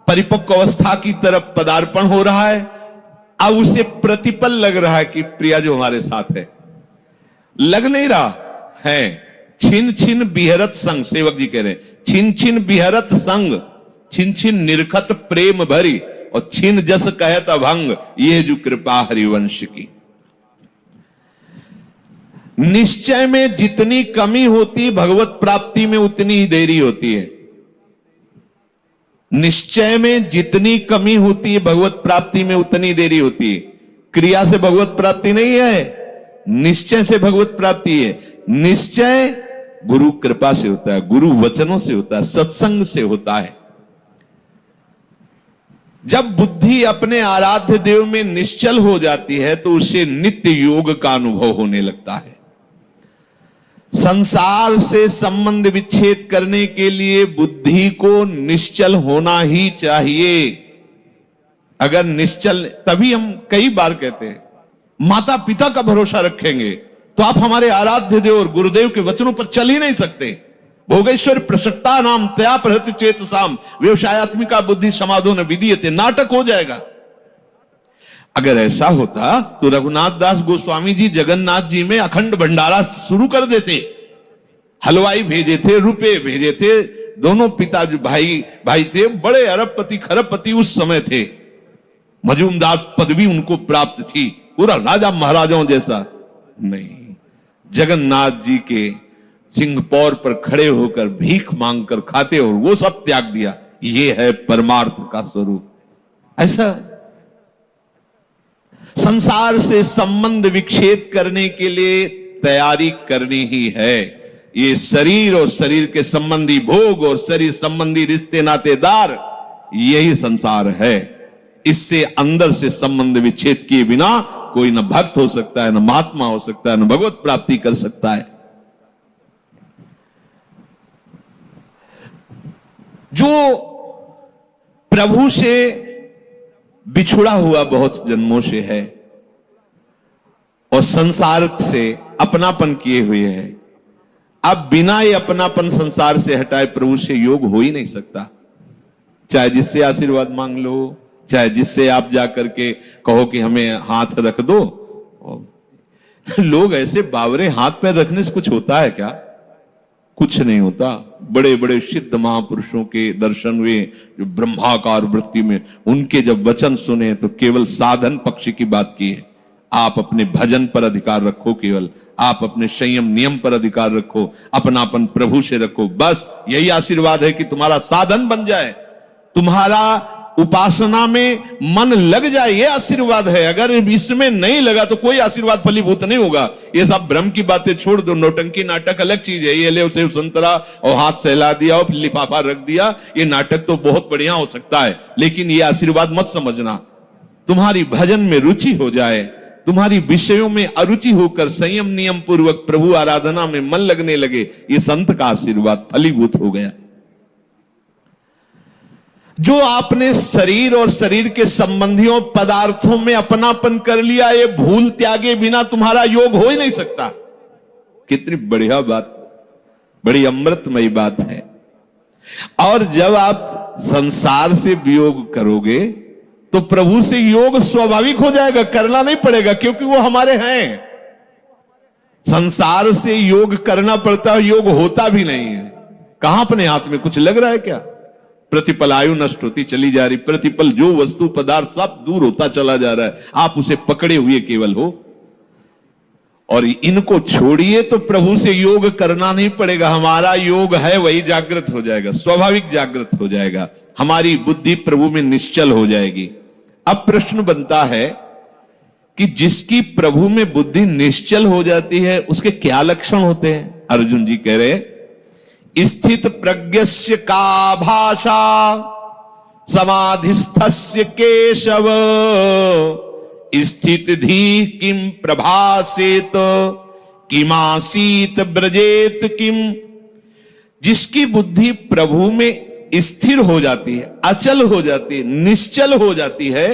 परिपक्व अवस्था की तरफ पदार्पण हो रहा है। अब उसे प्रतिपल लग रहा है कि प्रियाजू हमारे साथ है। लग नहीं रहा है, छिन छिन बिहरत संग, सेवक जी कह रहे हैं, छिन छिन बिहरत संग, छिन छिन निरखत प्रेम भरी, और छिन जस कहत अभंग, ये जो कृपा हरिवंश की। निश्चय में जितनी कमी होती भगवत प्राप्ति में उतनी ही देरी होती है। निश्चय में जितनी कमी होती है भगवत प्राप्ति में उतनी देरी होती है। क्रिया से भगवत प्राप्ति नहीं है, निश्चय से भगवत प्राप्ति है। निश्चय गुरु कृपा से होता है, गुरु वचनों से होता है, सत्संग से होता है। जब बुद्धि अपने आराध्य देव में निश्चल हो जाती है तो उसे नित्य योग का अनुभव होने लगता है। संसार से संबंध विच्छेद करने के लिए बुद्धि को निश्चल होना ही चाहिए। अगर निश्चल, तभी हम कई बार कहते हैं माता पिता का भरोसा रखेंगे तो आप हमारे आराध्य देव और गुरुदेव के वचनों पर चल ही नहीं सकते। भोगेश्वर प्रसक्ता नाम तया प्रहृत चेत साम व्यवसायत्मिका बुद्धि समाधो न विधीयते, नाटक हो जाएगा। अगर ऐसा होता तो रघुनाथ दास गोस्वामी जी जगन्नाथ जी में अखंड भंडारा शुरू कर देते। हलवाई भेजे थे, रुपए भेजे थे, दोनों पिता जो भाई थे, बड़े अरबपति खरबपति उस समय थे। मजूमदार पदवी उनको प्राप्त थी, पूरा राजा महाराजाओं जैसा नहीं। जगन्नाथ जी के सिंहपौर पर खड़े होकर भीख मांगकर खाते और वो सब त्याग दिया। ये है परमार्थ का स्वरूप। ऐसा संसार से संबंध विच्छेद करने के लिए तैयारी करनी ही है। ये शरीर और शरीर के संबंधी भोग और शरीर संबंधी रिश्ते नातेदार, यही संसार है। इससे अंदर से संबंध विच्छेद किए बिना कोई न भक्त हो सकता है, न महात्मा हो सकता है, न भगवत प्राप्ति कर सकता है। जो प्रभु से बिछुड़ा हुआ बहुत जन्मों से है और संसार से अपनापन किए हुए है, अब बिना ये अपनापन संसार से हटाए प्रभु से योग हो ही नहीं सकता। चाहे जिससे आशीर्वाद मांग लो, चाहे जिससे आप जाकर के कहो कि हमें हाथ रख दो। लोग ऐसे बावरे हाथ पैर रखने से कुछ होता है क्या? कुछ नहीं होता। बड़े बड़े सिद्ध महापुरुषों के दर्शन हुए जो ब्रह्माकार वृत्ति में, उनके जब वचन सुने तो केवल साधन पक्ष की बात की है। आप अपने भजन पर अधिकार रखो, केवल आप अपने संयम नियम पर अधिकार रखो, अपनापन प्रभु से रखो, बस यही आशीर्वाद है कि तुम्हारा साधन बन जाए, तुम्हारा उपासना में मन लग जाए, ये आशीर्वाद है। अगर इसमें नहीं लगा तो कोई आशीर्वाद फलीभूत नहीं होगा। ये सब भ्रम की बातें छोड़ दो। नौटंकी नाटक अलग चीज है। ये ले उसे संतरा और हाथ सहला दिया और लिफाफा रख दिया, ये नाटक तो बहुत बढ़िया हो सकता है, लेकिन ये आशीर्वाद मत समझना। तुम्हारी भजन में रुचि हो जाए, तुम्हारी विषयों में अरुचि होकर संयम नियम पूर्वक प्रभु आराधना में मन लगने लगे, ये संत का आशीर्वाद फलीभूत हो गया। जो आपने शरीर और शरीर के संबंधियों पदार्थों में अपनापन कर लिया, ये भूल त्यागे बिना तुम्हारा योग हो ही नहीं सकता। कितनी बढ़िया बात, बड़ी अमृतमयी बात है। और जब आप संसार से वियोग करोगे तो प्रभु से योग स्वाभाविक हो जाएगा, करना नहीं पड़ेगा, क्योंकि वो हमारे हैं। संसार से योग करना पड़ता है, योग होता भी नहीं है। कहां अपने हाथ में कुछ लग रहा है क्या? प्रतिपल आयु नष्ट होती चली जा रही, प्रतिपल जो वस्तु पदार्थ सब दूर होता चला जा रहा है, आप उसे पकड़े हुए केवल हो। और इनको छोड़िए तो प्रभु से योग करना नहीं पड़ेगा। हमारा योग है वही जागृत हो जाएगा, स्वाभाविक जागृत हो जाएगा। हमारी बुद्धि प्रभु में निश्चल हो जाएगी। अब प्रश्न बनता है कि जिसकी प्रभु में बुद्धि निश्चल हो जाती है उसके क्या लक्षण होते हैं? अर्जुन जी कह रहे, स्थित प्रज्ञस्य का भाषा समाधिस्थस्य केशव, स्थित धी किम प्रभासेत किमासीत ब्रजेत किम। जिसकी बुद्धि प्रभु में स्थिर हो जाती है, अचल हो जाती है, निश्चल हो जाती है,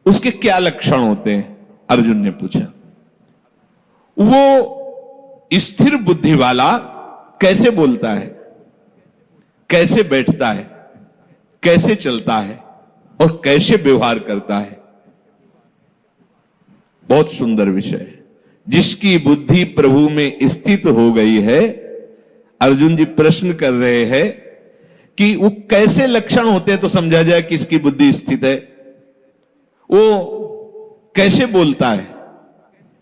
उसके क्या लक्षण होते हैं? अर्जुन ने पूछा। वो स्थिर बुद्धि वाला कैसे बोलता है, कैसे बैठता है, कैसे चलता है और कैसे व्यवहार करता है? बहुत सुंदर विषय है। जिसकी बुद्धि प्रभु में स्थित हो गई है, अर्जुन जी प्रश्न कर रहे हैं कि वो कैसे लक्षण होते हैं तो समझा जाए कि इसकी बुद्धि स्थित है। वो कैसे बोलता है,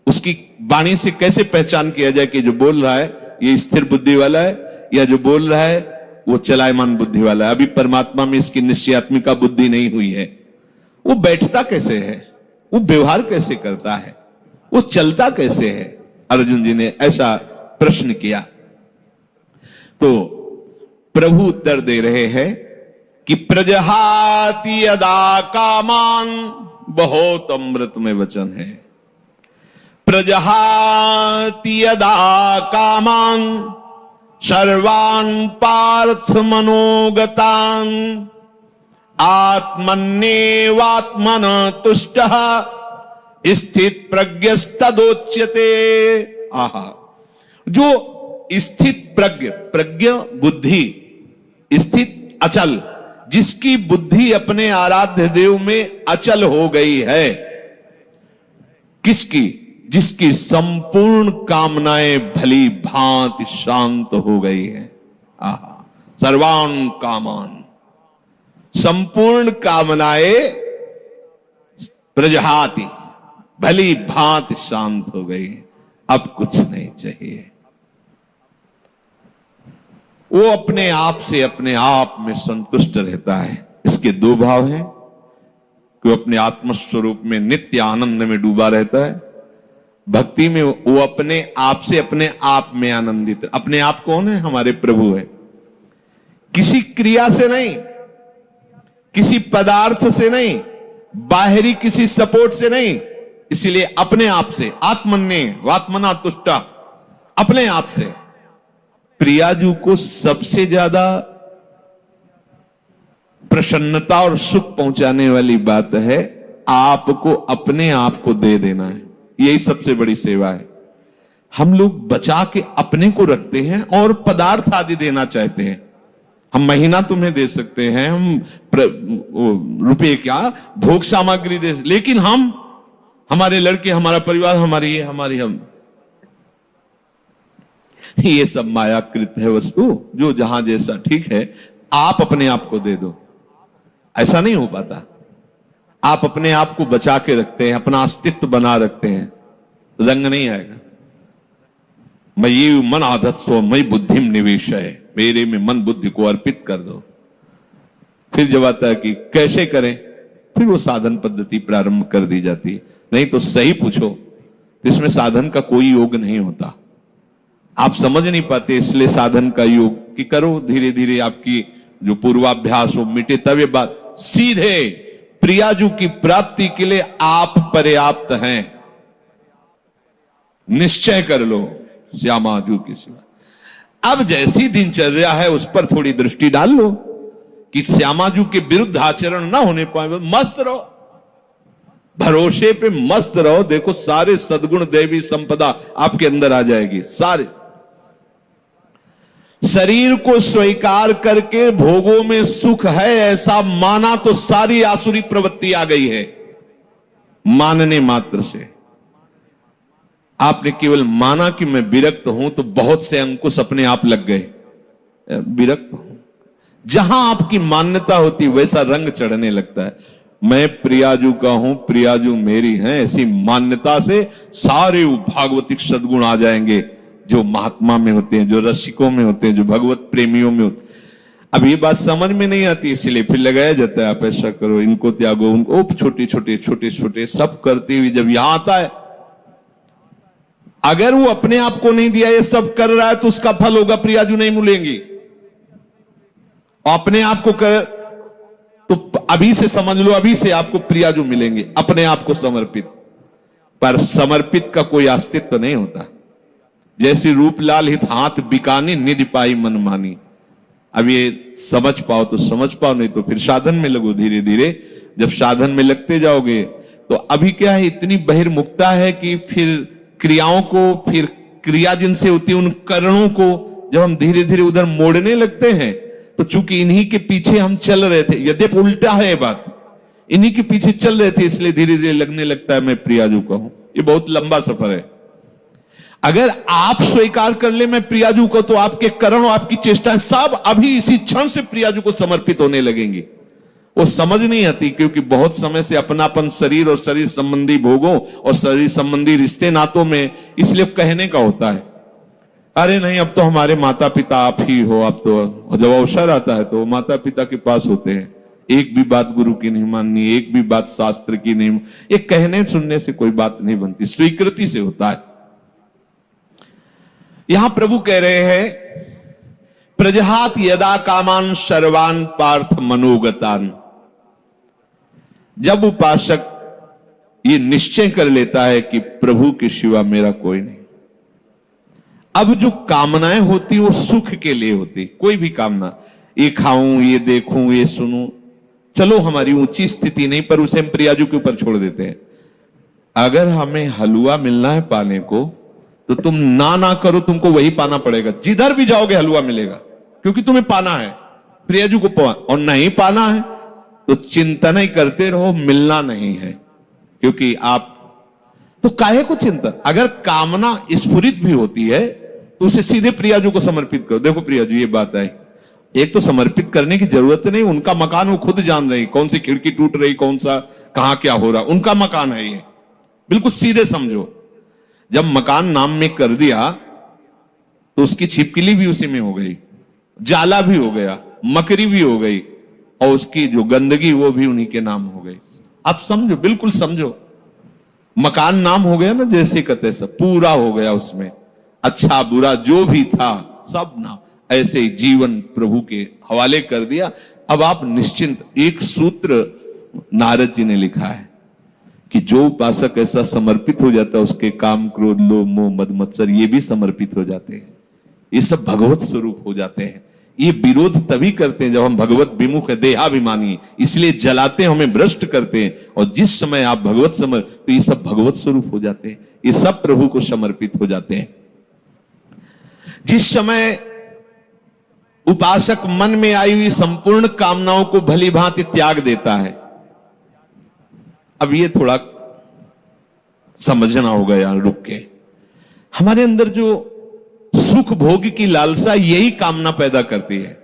उसकी वाणी से कैसे पहचान किया जाए कि जो बोल रहा है ये स्थिर बुद्धि वाला है, या जो बोल रहा है वो चलायमान बुद्धि वाला है। अभी परमात्मा में इसकी निश्चयात्मिका बुद्धि नहीं हुई है। वो बैठता कैसे है, वो व्यवहार कैसे करता है, वो चलता कैसे है? अर्जुन जी ने ऐसा प्रश्न किया तो प्रभु उत्तर दे रहे हैं कि प्रजहाति यदा कामान, बहुत अमृतमय वचन है। प्रजहाति यदा कामान सर्वान् पार्थ मनोगतान् आत्मन्येवात्मन तुष्टः स्थित प्रज्ञस्तदोच्यते। आहा, जो स्थित प्रज्ञ, प्रज्ञ बुद्धि, स्थित अचल, जिसकी बुद्धि अपने आराध्य देव में अचल हो गई है। किसकी? जिसकी संपूर्ण कामनाएं भली भांति शांत हो गई है। आहा, सर्वान कामान, संपूर्ण कामनाएं प्रजहाति, भली भांति शांत हो गई, अब कुछ नहीं चाहिए। वो अपने आप से अपने आप में संतुष्ट रहता है। इसके दो भाव हैं कि वो अपने आत्मस्वरूप में नित्य आनंद में डूबा रहता है। भक्ति में वो अपने आप से अपने आप में आनंदित। अपने आप कौन है? हमारे प्रभु है। किसी क्रिया से नहीं, किसी पदार्थ से नहीं, बाहरी किसी सपोर्ट से नहीं, इसीलिए अपने आप से, आत्मन्य वात्मना तुष्टा, अपने आप से। प्रियाजू को सबसे ज्यादा प्रसन्नता और सुख पहुंचाने वाली बात है आपको अपने आप को दे देना है। यही सबसे बड़ी सेवा है। हम लोग बचा के अपने को रखते हैं और पदार्थ आदि देना चाहते हैं। हम महीना तुम्हें दे सकते हैं, हम रुपए क्या भोग सामग्री दे, लेकिन हम, हमारे लड़के, हमारा परिवार, हमारी ये, हमारी हम, ये सब मायाकृत है वस्तु, जो जहां जैसा ठीक है आप अपने आप को दे दो। ऐसा नहीं हो पाता। आप अपने आप को बचा के रखते हैं, अपना अस्तित्व बना रखते हैं, रंग नहीं आएगा। मैं ये मन आदत सो मई बुद्धिम निवेश है, मेरे में मन बुद्धि को अर्पित कर दो। फिर जब आता है कि कैसे करें, फिर वो साधन पद्धति प्रारंभ कर दी जाती है। नहीं तो सही पूछो तो इसमें साधन का कोई योग नहीं होता। आप समझ नहीं पाते, इसलिए साधन का योग कि करो, धीरे धीरे आपकी जो पूर्वाभ्यास हो मिटे, तब ये बात सीधे प्रियाजू की प्राप्ति के लिए आप पर्याप्त हैं। निश्चय कर लो श्यामाजू की सिवा। अब जैसी दिनचर्या है उस पर थोड़ी दृष्टि डाल लो कि श्यामाजू के विरुद्ध आचरण ना होने पाए। मस्त रहो, भरोसे पे मस्त रहो। देखो सारे सद्गुण दैवी संपदा आपके अंदर आ जाएगी। सारे शरीर को स्वीकार करके भोगों में सुख है ऐसा माना तो सारी आसुरी प्रवृत्ति आ गई है। मानने मात्र से आपने केवल माना कि मैं विरक्त हूं तो बहुत से अंकुश अपने आप लग गए। विरक्त हूं, जहां आपकी मान्यता होती वैसा रंग चढ़ने लगता है। मैं प्रियाजू का हूं, प्रियाजू मेरी हैं, ऐसी मान्यता से सारे भागवतिक सद्गुण आ जाएंगे जो महात्मा में होते हैं, जो रसिकों में होते हैं, जो भगवत प्रेमियों में होते हैं। अब ये बात समझ में नहीं आती, इसलिए फिर लगाया जाता है आप ऐसा करो, इनको त्यागो, उनको छोटे छोटे छोटे छोटे सब करते हुए जब यहां आता है, अगर वो अपने आप को नहीं दिया, ये सब कर रहा है तो उसका फल होगा प्रियाजू नहीं मिलेंगी। अपने आप को कर तो अभी से समझ लो, अभी से आपको प्रियाजू मिलेंगे, अपने आप को समर्पित। पर समर्पित का कोई अस्तित्व नहीं होता। जैसी रूपलाल हित हाथ बिकानी, निधि पाई मनमानी। अब ये समझ पाओ तो समझ पाओ, नहीं तो फिर साधन में लगो। धीरे धीरे जब साधन में लगते जाओगे तो अभी क्या है, इतनी बहिर्मुखता है कि फिर क्रियाओं को, फिर क्रिया जिनसे होती है उन करणों को जब हम धीरे धीरे उधर मोड़ने लगते हैं, तो चूंकि इन्हीं के पीछे हम चल रहे थे, यद्यपि उल्टा है ये बात, इन्हीं के पीछे चल रहे थे, इसलिए धीरे धीरे लगने लगता है मैं प्रियाजू का हूं। ये बहुत लंबा सफर है। अगर आप स्वीकार कर ले मैं प्रियाजू को, तो आपके करण और आपकी चेष्टाएं सब अभी इसी क्षण से प्रियाजू को समर्पित होने लगेंगी। वो समझ नहीं आती, क्योंकि बहुत समय से अपनापन शरीर और शरीर संबंधी भोगों और शरीर संबंधी रिश्ते नातों में, इसलिए कहने का होता है अरे नहीं अब तो हमारे माता पिता आप ही हो। अब तो जब अवसर आता है तो माता पिता के पास होते हैं, एक भी बात गुरु की नहीं माननी, एक भी बात शास्त्र की नहीं। ये कहने सुनने से कोई बात नहीं बनती, स्वीकृति से होता है। यहां प्रभु कह रहे हैं प्रजहात यदा कामान सर्वान पार्थ मनोगतान। जब उपासक ये निश्चय कर लेता है कि प्रभु के सिवा मेरा कोई नहीं, अब जो कामनाएं होती वो सुख के लिए होती। कोई भी कामना, ये खाऊं, ये देखूं, ये सुनूं, चलो हमारी ऊंची स्थिति नहीं, पर उसे हम प्रियाजू के ऊपर छोड़ देते हैं। अगर हमें हलवा मिलना है पाने को, तो तुम ना करो, तुमको वही पाना पड़ेगा। जिधर भी जाओगे हलवा मिलेगा, क्योंकि तुम्हें पाना है प्रियाजू को। और नहीं पाना है तो चिंतन ही करते रहो, मिलना नहीं है। क्योंकि आप तो काहे को चिंतन, अगर कामना स्फुरित भी होती है तो उसे सीधे प्रियाजू को समर्पित करो। देखो प्रियाजू ये बात है, एक तो समर्पित करने की जरूरत नहीं, उनका मकान वो खुद जान रही, कौन सी खिड़की टूट रही, कौन सा कहां क्या हो रहा, उनका मकान है ये, बिल्कुल सीधे समझो। जब मकान नाम में कर दिया तो उसकी छिपकली भी उसी में हो गई, जाला भी हो गया, मकरी भी हो गई, और उसकी जो गंदगी वो भी उन्हीं के नाम हो गई। आप समझो, बिल्कुल समझो, मकान नाम हो गया ना, जैसे कहते सब पूरा हो गया उसमें, अच्छा बुरा जो भी था सब नाम, ऐसे ही जीवन प्रभु के हवाले कर दिया। अब आप निश्चिंत। एक सूत्र नारद जी ने लिखा है कि जो उपासक ऐसा समर्पित हो जाता है, उसके काम क्रोध लोभ मोह मद मत्सर ये भी समर्पित हो जाते हैं, ये सब भगवत स्वरूप हो जाते हैं। ये विरोध तभी करते हैं जब हम भगवत विमुख है, देहाभिमानी, इसलिए जलाते हैं, हमें भ्रष्ट करते हैं। और जिस समय आप भगवत तो ये सब भगवत स्वरूप हो जाते हैं, ये सब प्रभु को समर्पित हो जाते हैं। जिस समय उपासक मन में आई हुई संपूर्ण कामनाओं को भली भांति त्याग देता है, अब ये थोड़ा समझना होगा यार रुक के, हमारे अंदर जो सुख भोग की लालसा यही कामना पैदा करती है।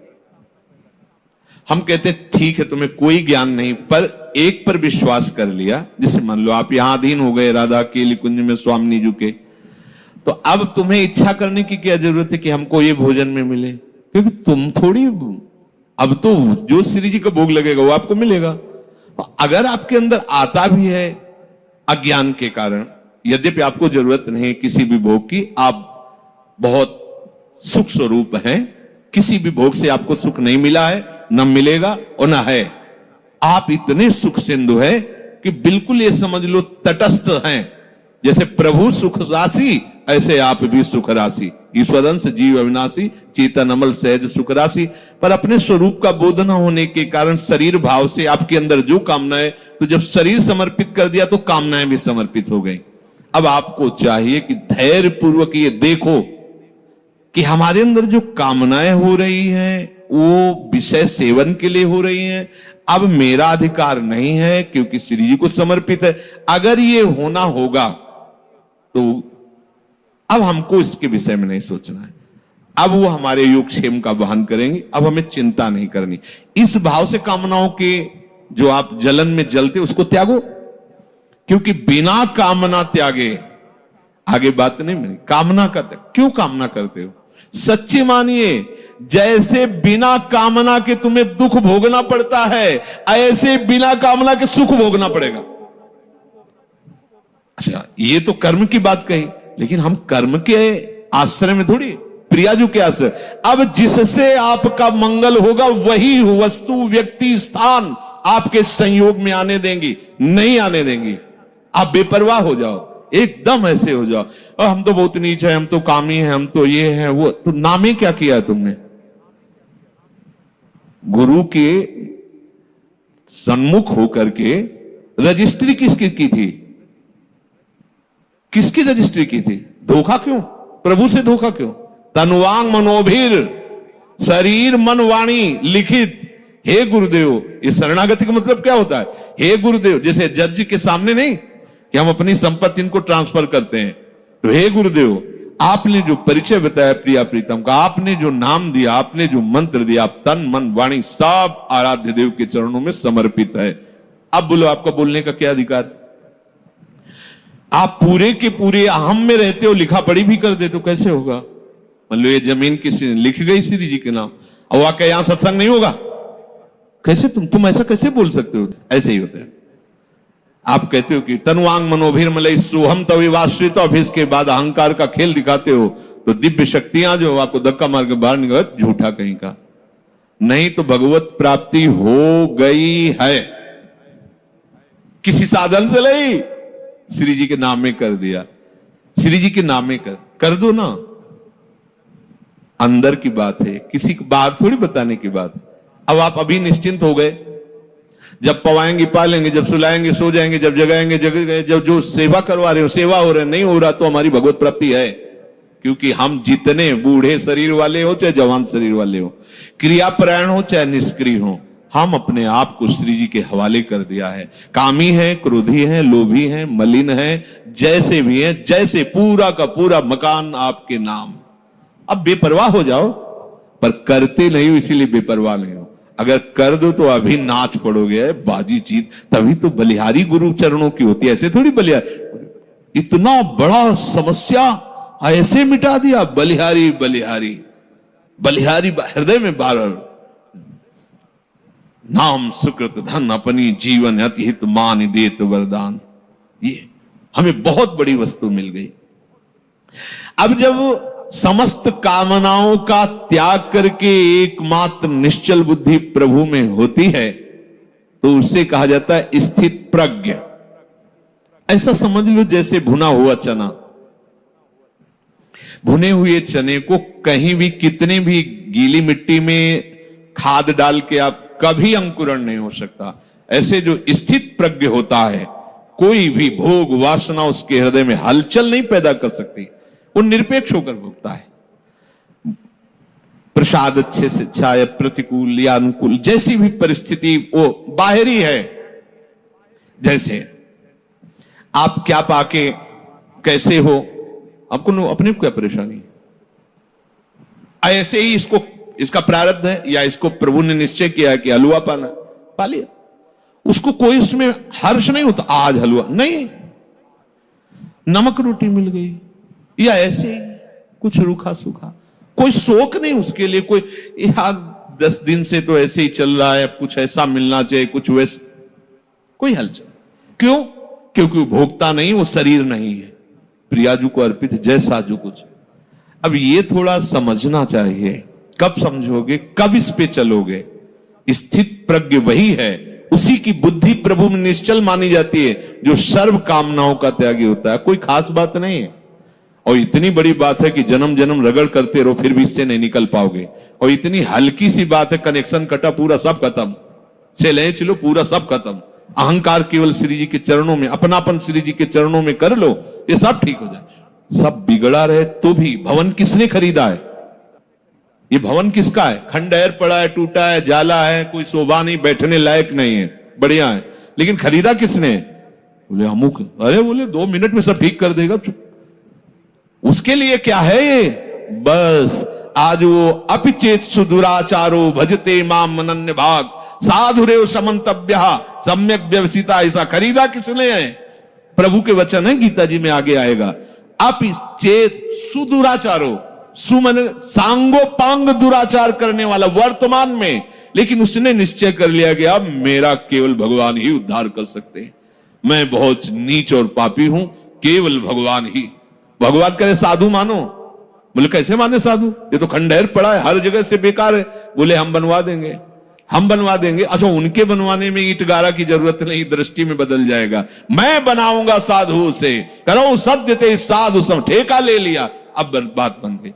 हम कहते हैं ठीक है तुम्हें कोई ज्ञान नहीं, पर एक पर विश्वास कर लिया, जैसे मान लो आप यहां अधीन हो गए राधा केली कुंज में स्वामी जी के, तो अब तुम्हें इच्छा करने की क्या जरूरत है कि हमको ये भोजन में मिले, क्योंकि तुम थोड़ी, अब तो जो श्री जी का भोग लगेगा वो आपको मिलेगा। अगर आपके अंदर आता भी है अज्ञान के कारण, यद्यपि आपको जरूरत नहीं किसी भी भोग की, आप बहुत सुख स्वरूप हैं, किसी भी भोग से आपको सुख नहीं मिला है, न मिलेगा और न है, आप इतने सुख सिंधु है कि बिल्कुल ये समझ लो तटस्थ हैं। जैसे प्रभु सुख राशि ऐसे आप भी सुख राशि, ईश्वरंश जीव अविनाशी चेतन अमल सहज सुख राशि। पर अपने स्वरूप का बोध न होने के कारण शरीर भाव से आपके अंदर जो कामनाएं, तो जब शरीर समर्पित कर दिया तो कामनाएं भी समर्पित हो गई। अब आपको चाहिए कि धैर्य पूर्वक ये देखो कि हमारे अंदर जो कामनाएं हो रही हैं वो विषय सेवन के लिए हो रही हैं। अब मेरा अधिकार नहीं है क्योंकि श्री जी को समर्पित है। अगर ये होना होगा तो अब हमको इसके विषय में नहीं सोचना है, अब वो हमारे योगक्षेम का वहन करेंगे, अब हमें चिंता नहीं करनी। इस भाव से कामनाओं के जो आप जलन में जलते उसको त्यागो, क्योंकि बिना कामना त्यागे आगे बात नहीं मिली। कामना का क्यों कामना करते हो? सच्ची मानिए, जैसे बिना कामना के तुम्हें दुख भोगना पड़ता है, ऐसे बिना कामना के सुख भोगना पड़ेगा। अच्छा, ये तो कर्म की बात कही, लेकिन हम कर्म के आश्रय में थोड़ी, प्रियाजू के आश्रय। अब जिससे आपका मंगल होगा वही वस्तु व्यक्ति स्थान आपके संयोग में आने देंगी, नहीं आने देंगी। आप बेपरवाह हो जाओ, एकदम ऐसे हो जाओ, और हम तो बहुत नीच है, हम तो कामी हैं, हम तो ये हैं वो, तो नामे क्या किया तुमने? गुरु के सन्मुख होकर के रजिस्ट्री किसकी की थी? किसकी रजिस्ट्री की थी? धोखा क्यों? प्रभु से धोखा क्यों? तनुवांग मनोभीर, शरीर मन वाणी लिखित, हे गुरुदेव। ये शरणागति का मतलब क्या होता है? हे गुरुदेव, जैसे जज के सामने नहीं कि हम अपनी संपत्ति इनको ट्रांसफर करते हैं, तो हे गुरुदेव आपने जो परिचय बताया प्रिया प्रीतम का, आपने जो नाम दिया, आपने जो मंत्र दिया, आप तन मन वाणी सब आराध्य देव के चरणों में समर्पित है। अब बोलो आपका बोलने का क्या अधिकार? आप पूरे के पूरे अहम में रहते हो, लिखा पढ़ी भी कर देते हो, कैसे होगा? मान लो ये जमीन किसी ने लिख गई श्री जी के नाम, और वाकई यहां सत्संग नहीं होगा, कैसे तुम ऐसा कैसे बोल सकते हो? ऐसे ही होता है। आप कहते हो कि तनुवांग मनोभीर मलय सोहम तविवाश्रित, और फिर इसके बाद अहंकार का खेल दिखाते हो, तो दिव्य शक्तियां जो आपको धक्का मार के बाहर निकल, झूठा कहीं का नहीं। तो भगवत प्राप्ति हो गई है, किसी साधन से नहीं, श्री जी के नाम में कर दिया। श्री जी के नाम में कर दो ना, अंदर की बात है, किसी को बाहर थोड़ी बताने की बात। अब आप अभी निश्चिंत हो गए, जब पवाएंगे पालेंगे, जब सुलाएंगे सो जाएंगे, जब जगाएंगे जग गए, जब जो सेवा करवा रहे हो सेवा हो रहे, नहीं हो रहा तो हमारी भगवत प्राप्ति है। क्योंकि हम जितने बूढ़े शरीर वाले हो चाहे जवान शरीर वाले हो, क्रियापरायण हो चाहे निष्क्रिय हो, हम अपने आप को श्री जी के हवाले कर दिया है। कामी है, क्रोधी है, लोभी है, मलिन है, जैसे भी है, जैसे पूरा का पूरा मकान आपके नाम। अब बेपरवाह हो जाओ, पर करते नहीं हो इसीलिए बेपरवाह नहीं हो। अगर कर दो तो अभी नाच पड़ोगे, बाजी चीत। तभी तो बलिहारी गुरु चरणों की होती है, ऐसे थोड़ी बलिहारी। इतना बड़ा समस्या ऐसे मिटा दिया, बलिहारी बलिहारी बलिहारी हृदय में बार नाम सुकृत धन अपनी जीवन अति हित मान देत वरदान। ये हमें बहुत बड़ी वस्तु मिल गई। अब जब समस्त कामनाओं का त्याग करके एकमात्र निश्चल बुद्धि प्रभु में होती है तो उसे कहा जाता है स्थित प्रज्ञ। ऐसा समझ लो जैसे भुना हुआ चना, भुने हुए चने को कहीं भी कितने भी गीली मिट्टी में खाद डाल के आप कभी अंकुरण नहीं हो सकता। ऐसे जो स्थित प्रज्ञ होता है, कोई भी भोग वासना उसके हृदय में हलचल नहीं पैदा कर सकती, वो निरपेक्ष होकर भोगता है। प्रसाद अच्छे से चाहे प्रतिकूल या अनुकूल, जैसी भी परिस्थिति वो बाहरी है। जैसे आप क्या पाके कैसे हो, आपको अपने को क्या परेशानी है, ऐसे ही इसका प्रारब्ध है या इसको प्रभु ने निश्चय किया है कि हलवा पाना, पा लिया। उसको कोई उसमें हर्ष नहीं होता, आज हलवा नहीं, नमक रोटी मिल गई या ऐसे ही कुछ रूखा सूखा, कोई शोक नहीं उसके लिए। कोई यार 10 दिन से तो ऐसे ही चल रहा है, कुछ ऐसा मिलना चाहिए, कुछ वैसे, कोई हलचल क्यों? क्योंकि वो भोगता नहीं, वो शरीर नहीं है, प्रियाजू को अर्पित जैसा जो कुछ। अब ये थोड़ा समझना चाहिए, कब समझोगे, कब इस पे चलोगे। स्थित प्रज्ञ वही है, उसी की बुद्धि प्रभु में निश्चल मानी जाती है, जो सर्व कामनाओं का त्यागी होता है। कोई खास बात नहीं है, और इतनी बड़ी बात है कि जन्म जन्म रगड़ करते रहो फिर भी इससे नहीं निकल पाओगे। और इतनी हल्की सी बात है, कनेक्शन कटा पूरा सब खत्म, से ले चलो पूरा सब खत्म। अहंकार केवल श्री जी के चरणों में, अपनापन श्री जी के चरणों में कर लो, ये सब ठीक हो जाए। सब बिगड़ा रहे तो भी भवन किसने खरीदा है? ये भवन किसका है? खंडहर पड़ा है, टूटा है, जाला है, कोई शोभा नहीं, बैठने लायक नहीं है, बढ़िया है, लेकिन खरीदा किसने? बोले अमुक। अरे बोले 2 मिनट में सब ठीक कर देगा। उसके लिए क्या है ये? बस आज वो अपिचेत सुदुराचारो भजते माम मनन्य भाग साधुरेव समन्तव्य सम्यक व्यवसिता। ऐसा खरीदा किसने है? प्रभु के वचन है, गीता जी में आगे आएगा। अपिचेत सुदुराचारो, सुमन सांगोपांग दुराचार करने वाला वर्तमान में, लेकिन उसने निश्चय कर लिया कि अब मेरा केवल भगवान ही उद्धार कर सकते हैं, मैं बहुत नीच और पापी हूं, केवल भगवान ही। भगवान करे साधु मानो, बोले कैसे माने साधु, ये तो खंडहर पड़ा है, हर जगह से बेकार है। बोले हम बनवा देंगे, हम बनवा देंगे। अच्छा, उनके बनवाने में ईंट गारा की जरूरत नहीं, दृष्टि में बदल जाएगा। मैं बनाऊंगा साधु से, करो सत्य ते साधु, सब ठेका ले लिया, अब बात बन गई।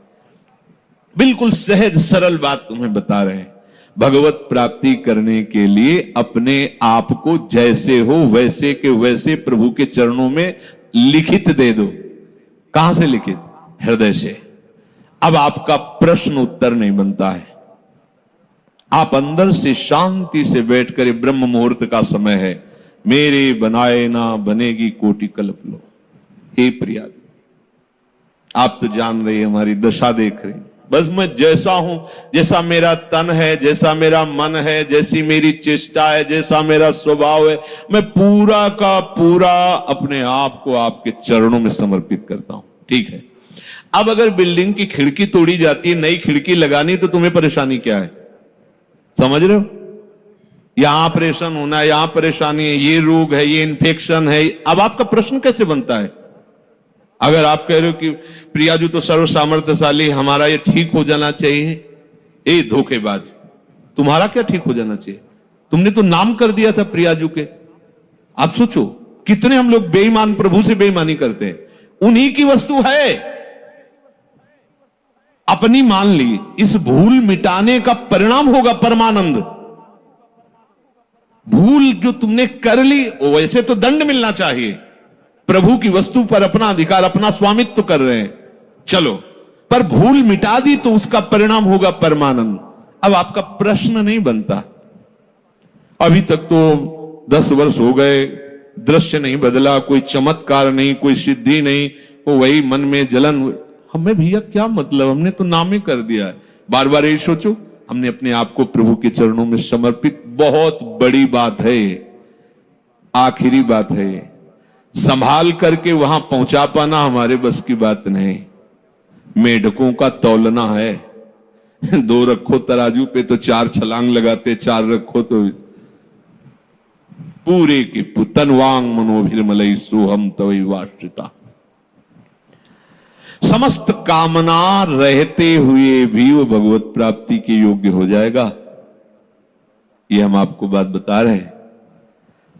बिल्कुल सहज सरल बात तुम्हें बता रहे हैं। भगवत प्राप्ति करने के लिए अपने आप को जैसे हो वैसे के वैसे प्रभु के चरणों में लिखित दे दो। कहां से लिखित? हृदय से। अब आपका प्रश्न उत्तर नहीं बनता है, आप अंदर से शांति से बैठकर, ब्रह्म मुहूर्त का समय है, मेरे बनाए ना बनेगी कोटि कल्प लो। हे प्रिया, आप तो जान रही है, हमारी दशा देख रही, बस मैं जैसा हूं, जैसा मेरा तन है, जैसा मेरा मन है, जैसी मेरी चेष्टा है, जैसा मेरा स्वभाव है, मैं पूरा का पूरा अपने आप को आपके चरणों में समर्पित करता हूं। ठीक है, अब अगर बिल्डिंग की खिड़की तोड़ी जाती है, नई खिड़की लगानी, तो तुम्हें परेशानी क्या है? समझ रहे हो? यहां ऑपरेशन होना है, यहां परेशानी है, ये रोग है, ये इन्फेक्शन है। अब आपका प्रश्न कैसे बनता है? अगर आप कह रहे हो कि प्रियाजू तो सर्व सामर्थ्यशाली, हमारा ये ठीक हो जाना चाहिए, ए धोखेबाज, तुम्हारा क्या ठीक हो जाना चाहिए? तुमने तो नाम कर दिया था प्रियाजू के। आप सोचो कितने हम लोग बेईमान, प्रभु से बेईमानी करते हैं। उन्हीं की वस्तु है, अपनी मान ली, इस भूल मिटाने का परिणाम होगा परमानंद। भूल जो तुमने कर ली, वैसे तो दंड मिलना चाहिए, प्रभु की वस्तु पर अपना अधिकार, अपना स्वामित्व कर रहे हैं, चलो, पर भूल मिटा दी तो उसका परिणाम होगा परमानंद। अब आपका प्रश्न नहीं बनता। अभी तक तो 10 वर्ष हो गए, दृश्य नहीं बदला, कोई चमत्कार नहीं, कोई सिद्धि नहीं, वो वही मन में जलन। हमें भैया क्या मतलब, हमने तो नाम ही कर दिया है। बार बार यही सोचो हमने अपने आप को प्रभु के चरणों में समर्पित, बहुत बड़ी बात है, आखिरी बात है। संभाल करके वहां पहुंचा पाना हमारे बस की बात नहीं। मेढकों का तौलना है, 2 रखो तराजू पे तो 4 छलांग लगाते, 4 रखो तो पूरे के तनवांग मनोभिर्मलई सोहम तवै वाश्रिता। समस्त कामना रहते हुए भी वो भगवत प्राप्ति के योग्य हो जाएगा। ये हम आपको बात बता रहे हैं।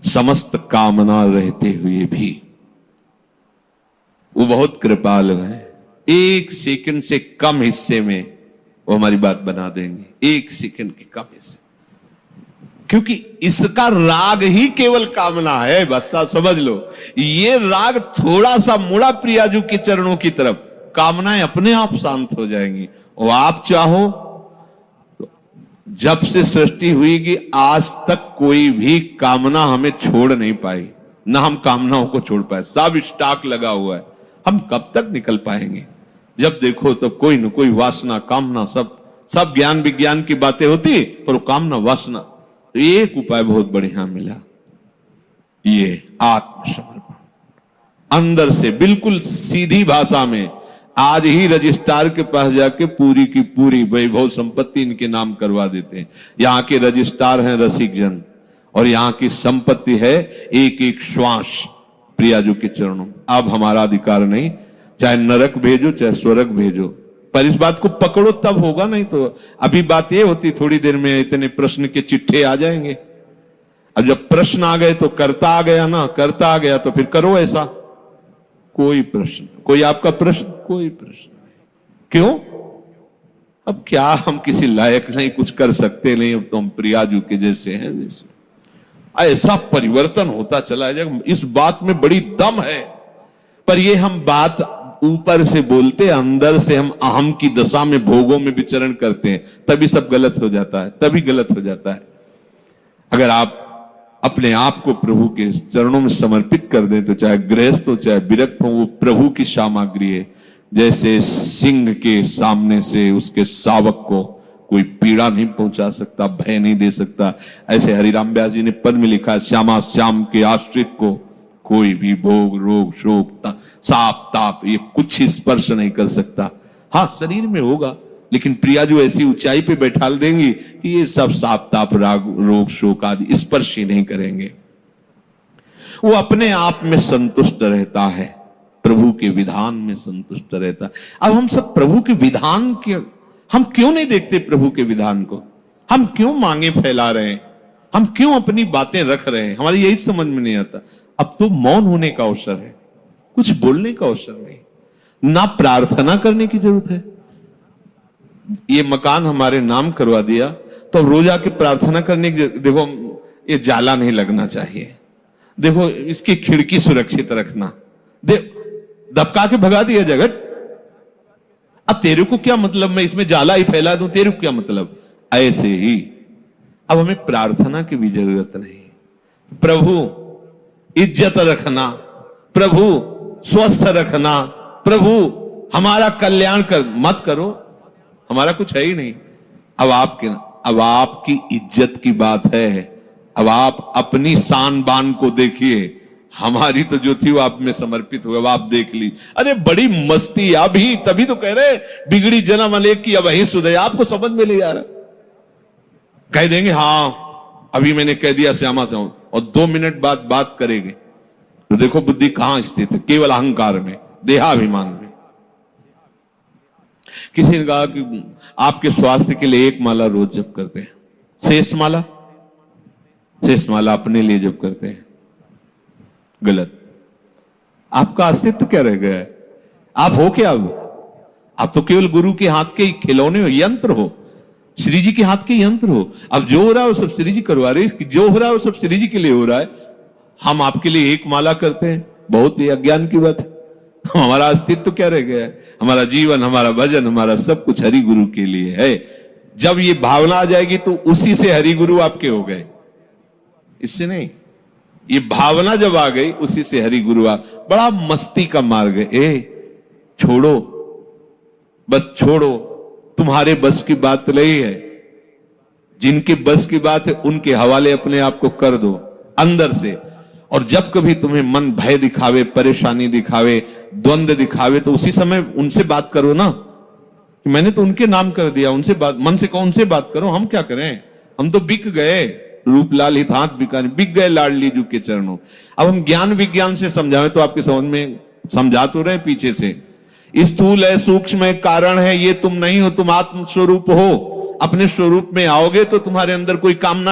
समस्त कामना रहते हुए भी वो बहुत कृपालु है। 1 सेकंड से कम हिस्से में वो हमारी बात बना देंगे, 1 सेकंड के कम हिस्से, क्योंकि इसका राग ही केवल कामना है। बस समझ लो, ये राग थोड़ा सा मुड़ा प्रियाजू के चरणों की तरफ, कामनाएं अपने आप शांत हो जाएंगी। और आप चाहो तो जब से सृष्टि हुई कि आज तक कोई भी कामना हमें छोड़ नहीं पाई, ना हम कामनाओं को छोड़ पाए। सब स्टॉक लगा हुआ है, हम कब तक निकल पाएंगे? जब देखो तब कोई न कोई वासना, कामना, सब ज्ञान विज्ञान की बातें होती, पर वो कामना वासना। तो एक उपाय बहुत बढ़िया मिला, ये आत्मसमर्पण। अंदर से बिल्कुल सीधी भाषा में आज ही रजिस्ट्रार के पास जाके पूरी की पूरी वैभव संपत्ति इनके नाम करवा देते हैं। यहाँ के रजिस्ट्रार हैं रसिक जन, और यहाँ की संपत्ति है एक एक श्वास प्रियाजू के चरणों। अब हमारा अधिकार नहीं, चाहे नरक भेजो चाहे स्वर्ग भेजो, पर इस बात को पकड़ो तब होगा, नहीं तो अभी बात ये होती थोड़ी देर में इतने प्रश्न के चिट्ठे आ जाएंगे। अब जब प्रश्न आ गए तो करता आ गया ना, करता आ गया तो फिर करो ऐसा। कोई प्रश्न, कोई आपका प्रश्न, कोई प्रश्न नहीं। क्यों? अब क्या हम किसी लायक नहीं, कुछ कर सकते नहीं, अब तो हम प्रियाजू के जैसे हैं। जैसे ऐसा परिवर्तन होता चला जाएगा, इस बात में बड़ी दम है। पर ये हम बात ऊपर से बोलते, अंदर से हम अहम की दशा में, भोगों में विचरण करते हैं, तभी सब गलत हो जाता है, तभी गलत हो जाता है। अगर आप अपने आप को प्रभु के चरणों में समर्पित कर दें तो चाहे गृहस्थ हो चाहे विरक्त हो, वो प्रभु की सामग्री है। जैसे सिंह के सामने से उसके शावक को कोई पीड़ा नहीं पहुंचा सकता, भय नहीं दे सकता, ऐसे हरिराम व्यास जी ने पद में लिखा है, श्यामा श्याम के आश्रित को कोई भी भोग रोग शोक साप ताप ये कुछ स्पर्श नहीं कर सकता। हाँ, शरीर में होगा, लेकिन प्रियाजू ऐसी ऊंचाई पे बैठा देंगी कि ये सब साप ताप राग रोग शोक आदि स्पर्श ही नहीं करेंगे। वो अपने आप में संतुष्ट रहता है, प्रभु के विधान में संतुष्ट रहता है। अब हम सब प्रभु के विधान के, हम क्यों नहीं देखते प्रभु के विधान को? हम क्यों मांगे फैला रहे हैं? हम क्यों अपनी बातें रख रहे हैं? हमारी यही समझ में नहीं आता। अब तो मौन होने का अवसर है, कुछ बोलने का अवसर नहीं, ना प्रार्थना करने की जरूरत है। ये मकान हमारे नाम करवा दिया तो रोज आके प्रार्थना करने की, देखो ये जाला नहीं लगना चाहिए, देखो इसकी खिड़की सुरक्षित रखना, दबका के भगा दिया जगत। अब तेरे को क्या मतलब, मैं इसमें जाला ही फैला दूं, तेरे को क्या मतलब? ऐसे ही अब हमें प्रार्थना की भी जरूरत नहीं। प्रभु इज्जत रखना, प्रभु स्वस्थ रखना, प्रभु हमारा कल्याण कर मत करो, हमारा कुछ है ही नहीं। अब आपकी इज्जत की बात है, अब आप अपनी शान बान को देखिए। हमारी तो जो थी वो आप में समर्पित हुआ, अब आप देख ली। अरे बड़ी मस्ती अभी, तभी तो कह रहे बिगड़ी जन्म अलेख की अब वही सुधे। आपको समझ में नहीं आ रहा, कह देंगे हाँ अभी मैंने कह दिया श्यामा से, और 2 मिनट बाद बात करेंगे तो देखो बुद्धि कहां स्थित है, केवल अहंकार में, देहाभिमान में। किसी ने कहा कि आपके स्वास्थ्य के लिए 1 माला रोज जप करते हैं, शेष माला अपने लिए जप करते हैं। गलत। आपका अस्तित्व क्या रह गया है? आप हो क्या? आप तो केवल गुरु के हाथ के खिलौने हो, यंत्र हो, श्री जी के हाथ के यंत्र हो। अब जो हो रहा है वो सब श्री जी करवा रहे, जो हो रहा है वो सब श्री जी के लिए हो रहा है। हम आपके लिए 1 माला करते हैं, बहुत ही अज्ञान की बात है। हमारा अस्तित्व क्या रह गया है? हमारा जीवन, हमारा भजन, हमारा सब कुछ हरि गुरु के लिए है। जब ये भावना आ जाएगी तो उसी से हरि गुरु आपके हो गए, इससे नहीं। ये भावना जब आ गई उसी से हरि गुरु आ। बड़ा मस्ती का मार्ग है। छोड़ो, बस छोड़ो, तुम्हारे बस की बात नहीं है। जिनके बस की बात है उनके हवाले अपने आप को कर दो अंदर से। और जब कभी तुम्हें मन भय दिखावे, परेशानी दिखावे, द्वंद्व दिखावे, तो उसी समय उनसे बात करो ना कि मैंने तो उनके नाम कर दिया, उनसे बात, मन से कौन से बात करो, हम क्या करें, हम तो बिक गए, रूपलाल हित हाथ बिकाने, बिक गए लाडली जू के चरणों। अब हम ज्ञान विज्ञान से समझाएं तो आपके समझ में समझा तो रहे पीछे से, स्थूल है, सूक्ष्म है, कारण है, ये तुम नहीं हो, तुम आत्म स्वरूप हो। अपने स्वरूप में आओगे तो तुम्हारे अंदर कोई कामना